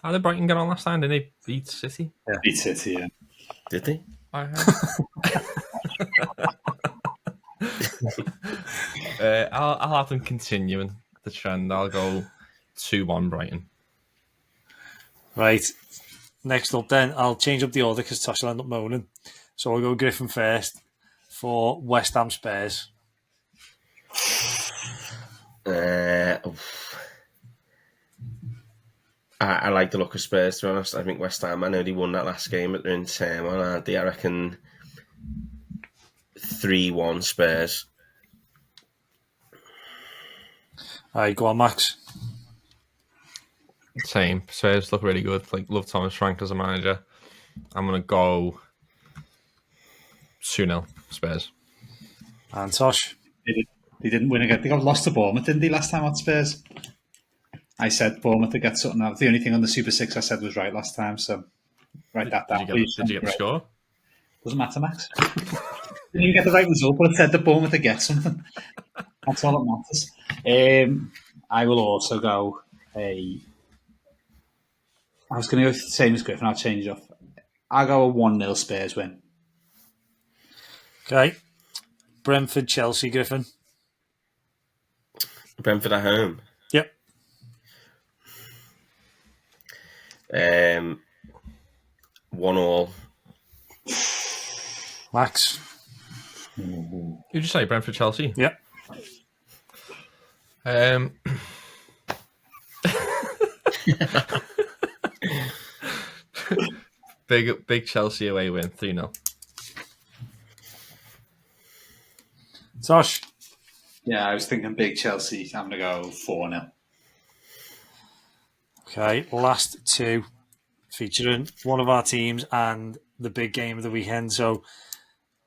How did Brighton get on last time? Did they beat City? Yeah. Beat City, yeah. Did they? I'll have them continuing the trend. I'll go 2-1 Brighton. Right. Next up then, I'll change up the order because Tosh will end up moaning. So I'll go Griffin first for West Ham Spurs. I like the look of Spurs, to be honest. I think West Ham, I know they won that last game, but they're in term on, aren't they? I reckon 3-1 Spurs. All right, go on, Max. Same. Spurs look really good. Like, love Thomas Frank as a manager. I'm going to go 2-0 Spurs. And Tosh. They didn't win again. They got lost to Bournemouth, didn't they, last time at Spurs? I said Bournemouth to get something out. The only thing on the Super 6 I said was right last time, so write that down. Did you get the score? Doesn't matter, Max. Didn't even get the right result, but I said that Bournemouth to get something. That's all that matters. I will also go I was going to go the same as Griffin. I'll change it up. I'll go a 1-0 Spurs win. Okay. Brentford, Chelsea, Griffin. Brentford at home. Yep. 1-1. Max. Who'd you say? Brentford, Chelsea? Yep. Big Chelsea away win, 3-0. Tosh. Yeah, I was thinking big Chelsea. I'm going to go 4-0. Okay, last two featuring one of our teams and the big game of the weekend. So,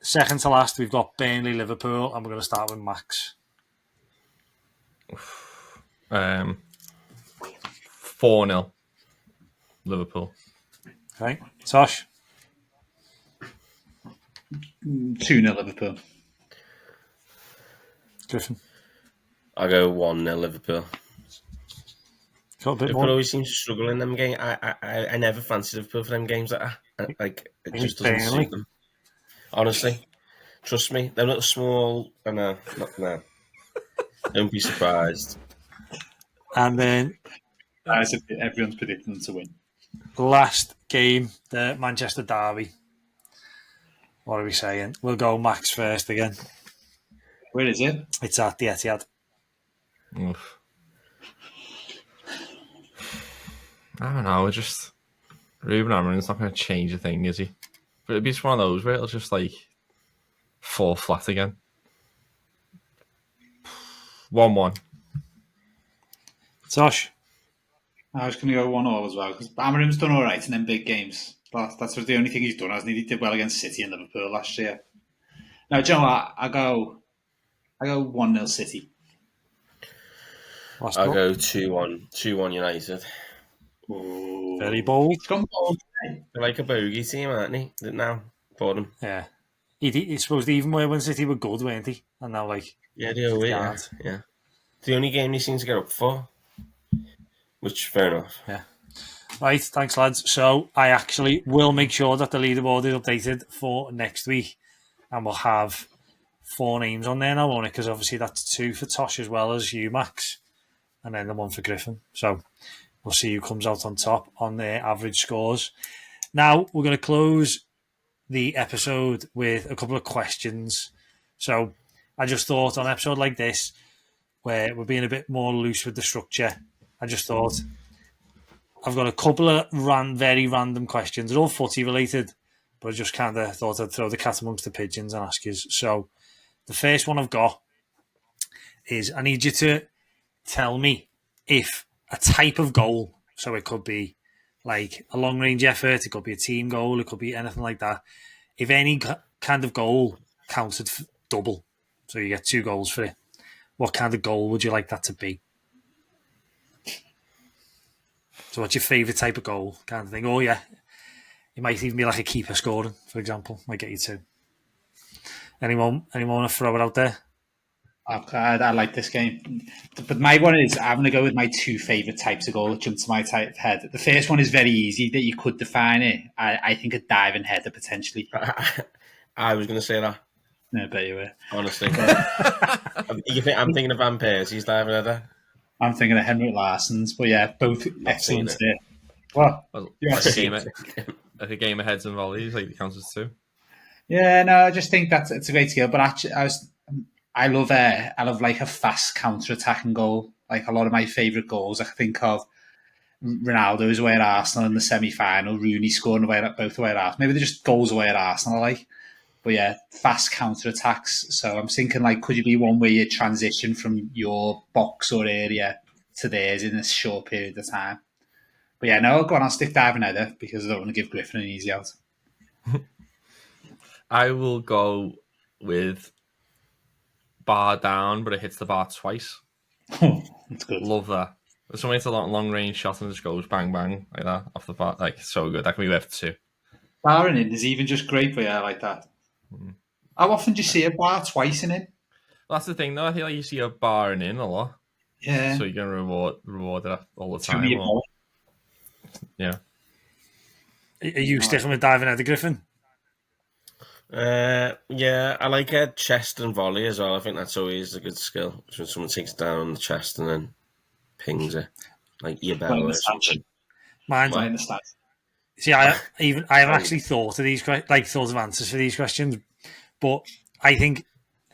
second to last, we've got Burnley, Liverpool, and we're going to start with Max. 4-0 Liverpool. Okay, Tosh. 2-0 Liverpool. Griffin. I go 1-0 Liverpool. Got a bit Liverpool more. always seems to struggle in them games. I never fancy Liverpool for them games. Like it just doesn't Burnley. suit them. Honestly, trust me, they're little small. No. Don't be surprised. And then Everyone's predicting them to win. last game, the Manchester Derby. What are we saying? We'll go Max first again. Where is it? It's at the Etihad. Oof. I don't know. Just Ruben Amorim's not going to change a thing, is he? But it'd be just one of those where it'll just like fall flat again. 1-1. Tosh. I was going to go 1-1 as well because Amorim's done all right in them big games. That's the only thing he's done, hasn't he? He did well against City and Liverpool last year. No, Joe, I go 1-0 City. I'll go 2-1 United. Ooh. Very bold. It's gone bold. They're like a bogey team, aren't they? Now for them. Yeah. He supposed to even were when City were good, weren't he? And now, like, Yeah, they are. Yeah. It's the only game he seems to get up for. Which, fair enough. Yeah. Right, thanks, lads. So I actually will make sure that the leaderboard is updated for next week. And we'll have 4 names on there now, won't it? Because obviously that's 2 for Tosh as well as you, Max. And then the 1 for Griffin. So we'll see who comes out on top on their average scores. Now, we're going to close the episode with a couple of questions. So I just thought on an episode like this, where we're being a bit more loose with the structure, I just thought I've got a couple of very random questions. They're all footy related, but I just kind of thought I'd throw the cat amongst the pigeons and ask you. So the first one I've got is I need you to tell me if a type of goal, so it could be like a long range effort, it could be a team goal, it could be anything like that. If any kind of goal counted double, so you get 2 goals for it, what kind of goal would you like that to be? So what's your favourite type of goal kind of thing? Oh yeah, it might even be like a keeper scoring, for example, might get you 2. Anyone want to throw it out there? Okay, I like this game. But my one is, I'm going to go with my 2 favourite types of goal that jump to my head. The first one is very easy that you could define it. I think a diving header, potentially. I was going to say that. No, I bet you were. Honestly. I'm thinking of Van Persie's diving header. I'm thinking of Henrik Larsson's. But yeah, both excellent there. What? Well, Yes. like a game of heads and volleys, like it counts as two. Yeah, no, I just think it's a great skill. But actually, I love like a fast counter attacking goal. Like a lot of my favourite goals, I think of Ronaldo's away at Arsenal in the semi-final, Rooney scoring away at both away at Arsenal. Maybe they're just goals away at Arsenal, like. But yeah, fast counter attacks. So I'm thinking, like, could you be one where you transition from your box or area to theirs in a short period of time? But yeah, no, go on, I'll stick diving header because I don't want to give Griffin an easy out. I will go with bar down, but it hits the bar twice. That's good. Love that. Somebody hits a long range shot and just goes bang bang like that off the bar. Like so good. That can be worth two. Barring in is even just great, but yeah, I like that. How often do you see a bar twice in it? Well, that's the thing, though. I feel like you see a bar in a lot, Yeah. so you're gonna reward that all the Too many time. balls. Yeah. Are you sticking with diving header, Griffin? Yeah, I like a chest and volley as well. I think that's always a good skill. When someone takes it down on the chest and then pings it, like your bell or something. Mine's I understand. See, I haven't actually thought of these thought of answers for these questions, but I think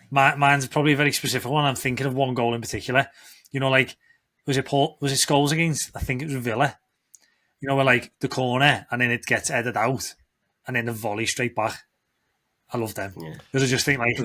mine's probably a very specific one. I'm thinking of one goal in particular. You know, like was it Scholes against? I think it was Villa. You know, where like the corner and then it gets headed out, and then the volley straight back. I love them because I just think like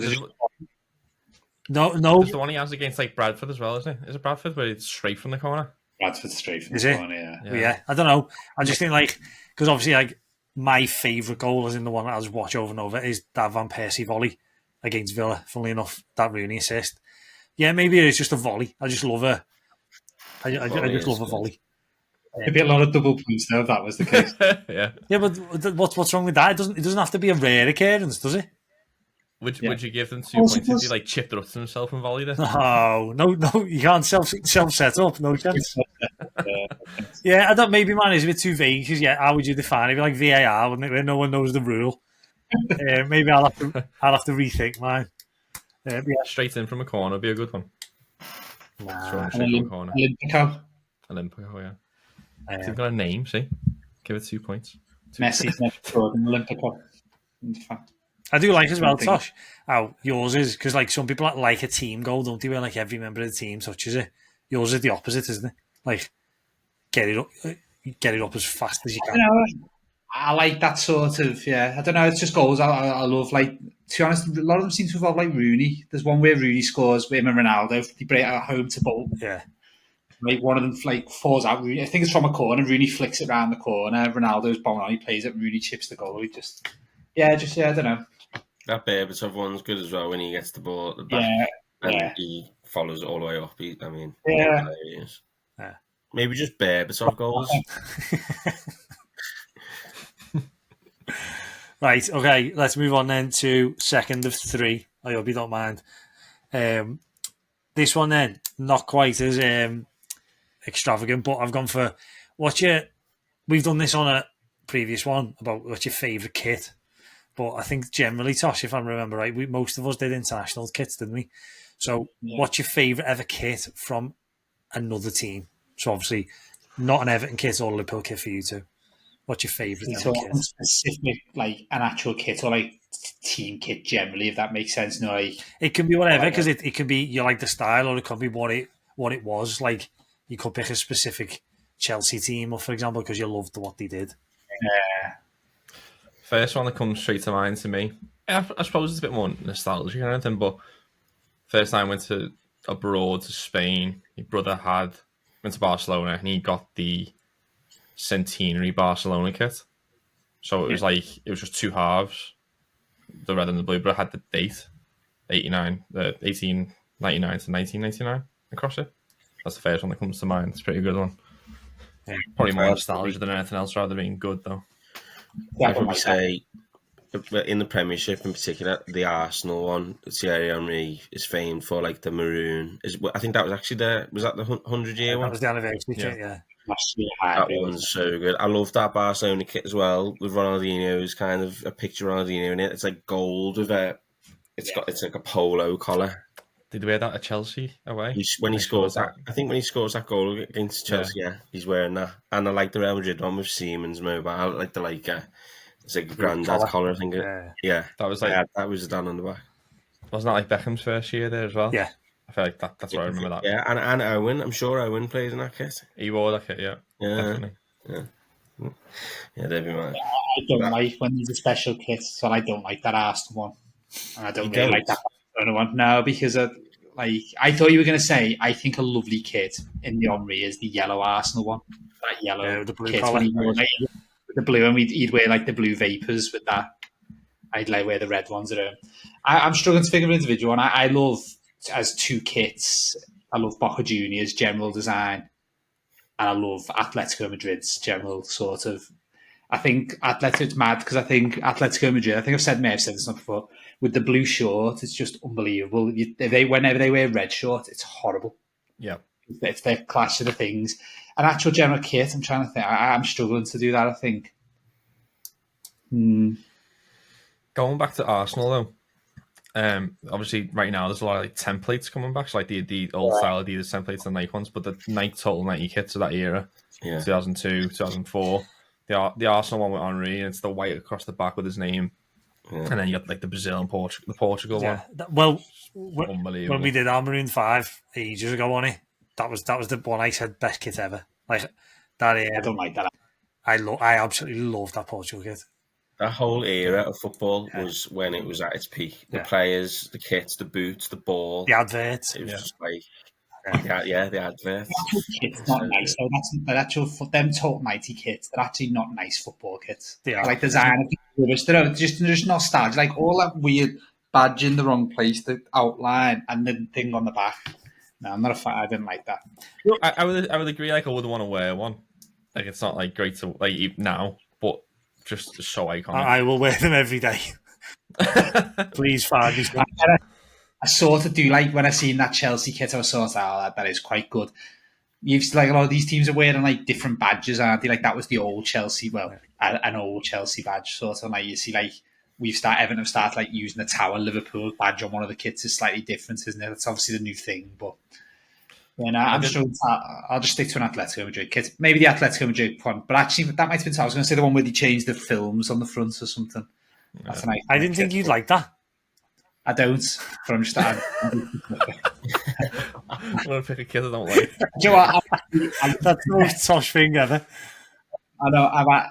no. There's the one he has against like Bradford as well, isn't it? Is it Bradford where it's straight from the corner? Bradford straight from the corner. Yeah. I don't know. I just think like because obviously like my favourite goal is in the one that I just watch over and over is that Van Persie volley against Villa. Funnily enough, that Rooney assist. Yeah, maybe it's just a volley. I just love a. I just love a volley. It'd be a lot of double points though if that was the case. Yeah, but what's wrong with that? It doesn't have to be a rare occurrence, does it? Would you give them 2 points if you like chipped it up to himself and volleyed it? No, you can't self set up. No chance. Yeah, I don't. Maybe mine is a bit too vague because how would you define it? It'd be like VAR, wouldn't it? Where no one knows the rule. Maybe I'll have to rethink mine. Straight in from a corner would be a good one. Olympico, yeah. You've got a name, see? Give it 2 points. Messi's never scored in Olympico. In fact, I do like as well, Tosh, how yours is because like some people like a team goal, don't they? Where like every member of the team touches it. Yours is the opposite, isn't it? Like get it up as fast as you can. I like that sort of. Yeah, I don't know. It's just goals. I love like. To be honest, a lot of them seem to involve like Rooney. There's one where Rooney scores with him and Ronaldo. They break out home to goal. Yeah. Like one of them like falls out. I think it's from a corner. Rooney flicks it around the corner. Ronaldo's bombing on. He plays it. Rooney chips the goal. I don't know. That Berbatov one's good as well when he gets the ball at the back and he follows it all the way up. Maybe just Berbatov goals. Right. Okay. Let's move on then to second of three. I hope you don't mind. This one then not quite as extravagant, but I've gone for we've done this on a previous one about what's your favourite kit, but I think generally, Tosh, if I remember right, most of us did international kits, didn't we? So what's your favourite ever kit from another team? So obviously not an Everton kit or a Liverpool kit for you two. What's your favourite ever kit? Specific, like an actual kit or like team kit generally, if that makes sense. No, it can be whatever because it can be you like the style or it could be what it was. Like you could pick a specific Chelsea team, or for example, because you loved what they did. Yeah. First one that comes straight to mind to me, I suppose it's a bit more nostalgic or anything, but first time I went to abroad to Spain, my brother went to Barcelona and he got the Centenary Barcelona kit. So it was it was just two halves, the red and the blue, but it had the date, 1899 to 1999 across it. That's the first one that comes to mind. It's a pretty good one. Yeah. Probably more nostalgia than anything else, rather than being good, though. I'd probably say, in the Premiership in particular, the Arsenal one, Thierry Henry is famed for like the maroon. I think that was actually was that the 100-year one? That was the anniversary kit, yeah. That one's so good. I love that Barcelona kit as well, with Ronaldinho's kind of a picture of Ronaldinho in it. It's like gold with it's like a polo collar. Did he wear that at Chelsea away? When he scores that, I think when he scores that goal against Chelsea, he's wearing that. And I like the Real Madrid one with Siemens mobile. I like the it's like a granddad collar. I think. Yeah, that was like that was down on the back. Wasn't that like Beckham's first year there as well? Yeah, I feel like that's where I remember that. Yeah, and Owen. I'm sure Owen played in that kit. He wore that kit, yeah. Definitely. Yeah, they'd be mine. I don't like when there's a special kit, so I don't like that Arsenal one. And I don't really like that one. No, because I thought you were going to say, I think a lovely kit in the Henry is the yellow Arsenal one. That yellow the blue kit. collar. The blue, and he'd wear like the blue Vapors with that. I'd like wear the red ones around. I'm struggling to figure an individual one. I love, as two kits, I love Boca Juniors general design, and I love Atletico Madrid's general sort of. I think Atletico's mad because I think Atletico Madrid, I think I've said this before, with the blue short, it's just unbelievable. Whenever they wear red short, it's horrible. Yeah. It's their clash of the things. An actual general kit, I'm trying to think. I'm struggling to do that, I think. Going back to Arsenal, though, obviously right now there's a lot of like templates coming back, so like the old style Adidas templates and Nike ones, but the Nike total Nike kits of that era, 2002, 2004, the Arsenal one with Henry, and it's the white across the back with his name, and then you got like the Brazil and the Portugal one. Well, unbelievable. When we did our Maroon 5 ages ago on it, that was the one I said best kit ever. Like that. I don't like that. I absolutely love that Portugal kit. That whole era of football was when it was at its peak. The players, the kits, the boots, the ball, the adverts. It was just like, the adverts. The actual kit's not nice. So that's them total 90 kits. They're actually not nice football kits. Like design, they're just nostalgia. Like all that weird badge in the wrong place, the outline, and the thing on the back. No, I'm not a fan. I didn't like that. I would agree. Like I would want to wear one. Like it's not like great to like now, but just so iconic. I will wear them every day. Please find me. I sort of do like when I seen that Chelsea kit. I was sort of that is quite good. You've like a lot of these teams are wearing like different badges, aren't they? Like that was the old Chelsea. Well, an old Chelsea badge sort of. Like you see, like Everton have started like using the Tower Liverpool badge on one of the kits is slightly different, isn't it? That's obviously the new thing, but. I'm sure I'll just stick to an Atletico Madrid kit. Maybe the Atletico Madrid one, but actually that might have been. I was going to say the one where they changed the films on the front or something. That's a nice. I didn't think you'd like that. I don't, but I'm just. I'm going to pick a kid I don't like. Do you know what? That's the most Tosh thing ever. I know.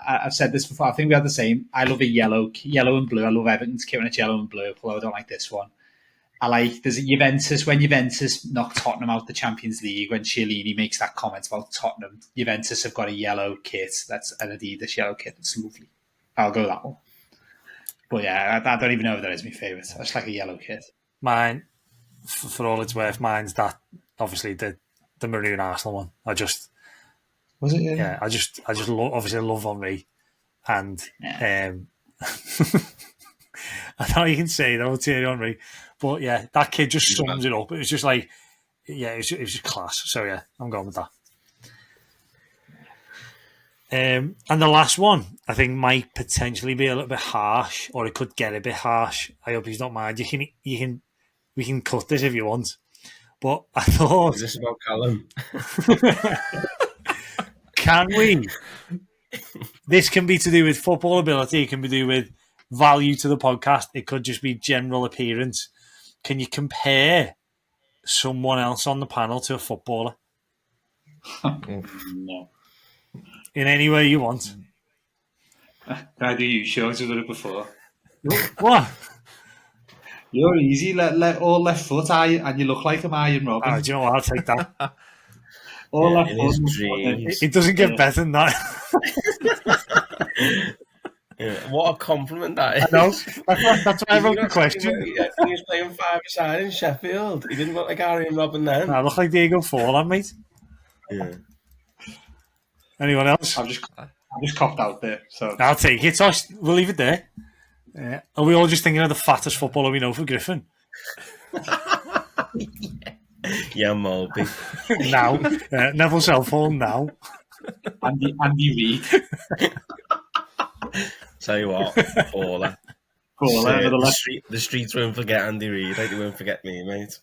I've said this before. I think we had the same. I love a yellow and blue. I love Everton's kit when it's yellow and blue. Although I don't like this one. I like there's a Juventus when Juventus knocked Tottenham out the Champions League when Chiellini makes that comment about Tottenham. Juventus have got a yellow kit. That's an Adidas yellow kit. It's lovely. I'll go that one. But yeah, I don't even know if that is my favourite. I just like a yellow kit. Mine, for all it's worth, mine's that obviously the maroon Arsenal one. I just was it? Yeah, I just love Henry, and I know you can say that with Thierry Henry. But yeah, that kid just sums it up. It was just like, it was just class. So yeah, I'm going with that. And the last one, I think, might potentially be a little bit harsh, or it could get a bit harsh. I hope he's not mind. We can cut this if you want. But I thought, is this about Callum? Can we? This can be to do with football ability. It can be to do with value to the podcast. It could just be general appearance. Can you compare someone else on the panel to a footballer? No. In any way you want. Can I do you? Sure, I've done it before. What? You're easy. All left foot, and you look like a Iron Robin. Oh, do you know what? I'll take that. All left foot. It doesn't get better than that. What a compliment that is. I know. That's why I wrote the question. He was playing five-a-side in Sheffield. He didn't look like Iron Robin then. I look like Diego Forlan, mate. Yeah. Anyone else? I've just copped out there. So I'll take it. Tosh, we'll leave it there. Are we all just thinking of the fattest footballer we know for Griffin? Yeah, Mulby. Now. Neville Southall now. Andy Reid. Tell you what, Paula. The streets won't forget Andy Reid, like they won't forget me, mate.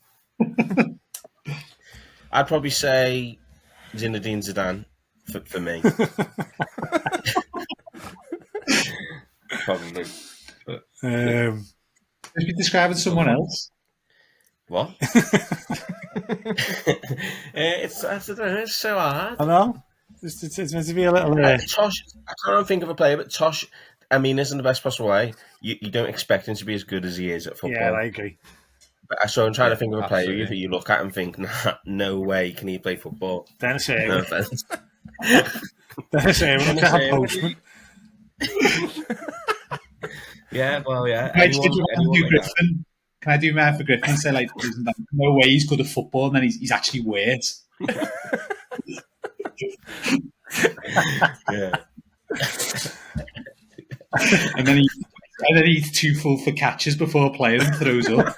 I'd probably say Zinedine Zidane for me. Probably. If you're describing someone else. What? It's so hard. I know. It's meant to be a little... Tosh, I can't think of a player, but Tosh, I mean, isn't the best possible way. You don't expect him to be as good as he is at football. Yeah, I agree. So I'm trying to think of a player who you look at and think, nah, no way can he play football. Dennis No Irwin. offense. Dennis Irwin. Look at Postman. Yeah, well, yeah. Can I do mine for Griffin? Say like, no way he's good at football, and then he's actually worse. Yeah. and then he's too full for catches before playing and throws up.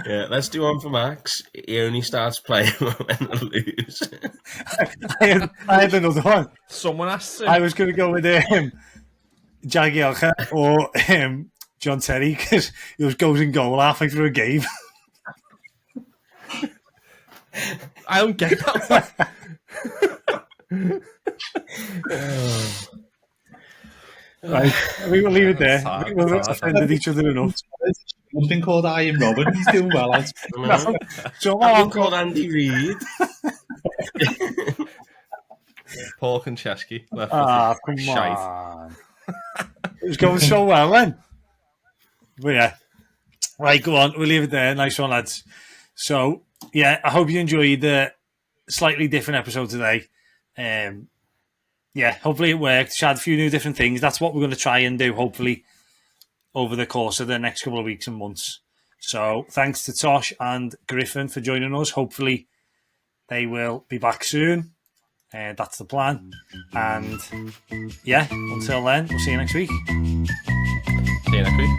Yeah, let's do one for Max. He only starts playing when they lose. I had another one. Someone asked him. I was going to go with Jagielka or John Terry because he was goes in goal halfway through a game. I don't get that. Right, we will leave it there. We've offended each other enough. Something called Iron Robin. He's doing well. Someone called Andy Reid. Paul Konchesky. Come on. It was going so well then. But yeah. Right, go on. We'll leave it there. Nice one, lads. So, yeah, I hope you enjoyed the slightly different episode today. Yeah, hopefully it worked. Shared a few new different things. That's what we're going to try and do, hopefully, over the course of the next couple of weeks and months. So, thanks to Tosh and Griffin for joining us. Hopefully, they will be back soon. That's the plan. And, yeah, until then, we'll see you next week. See you next week.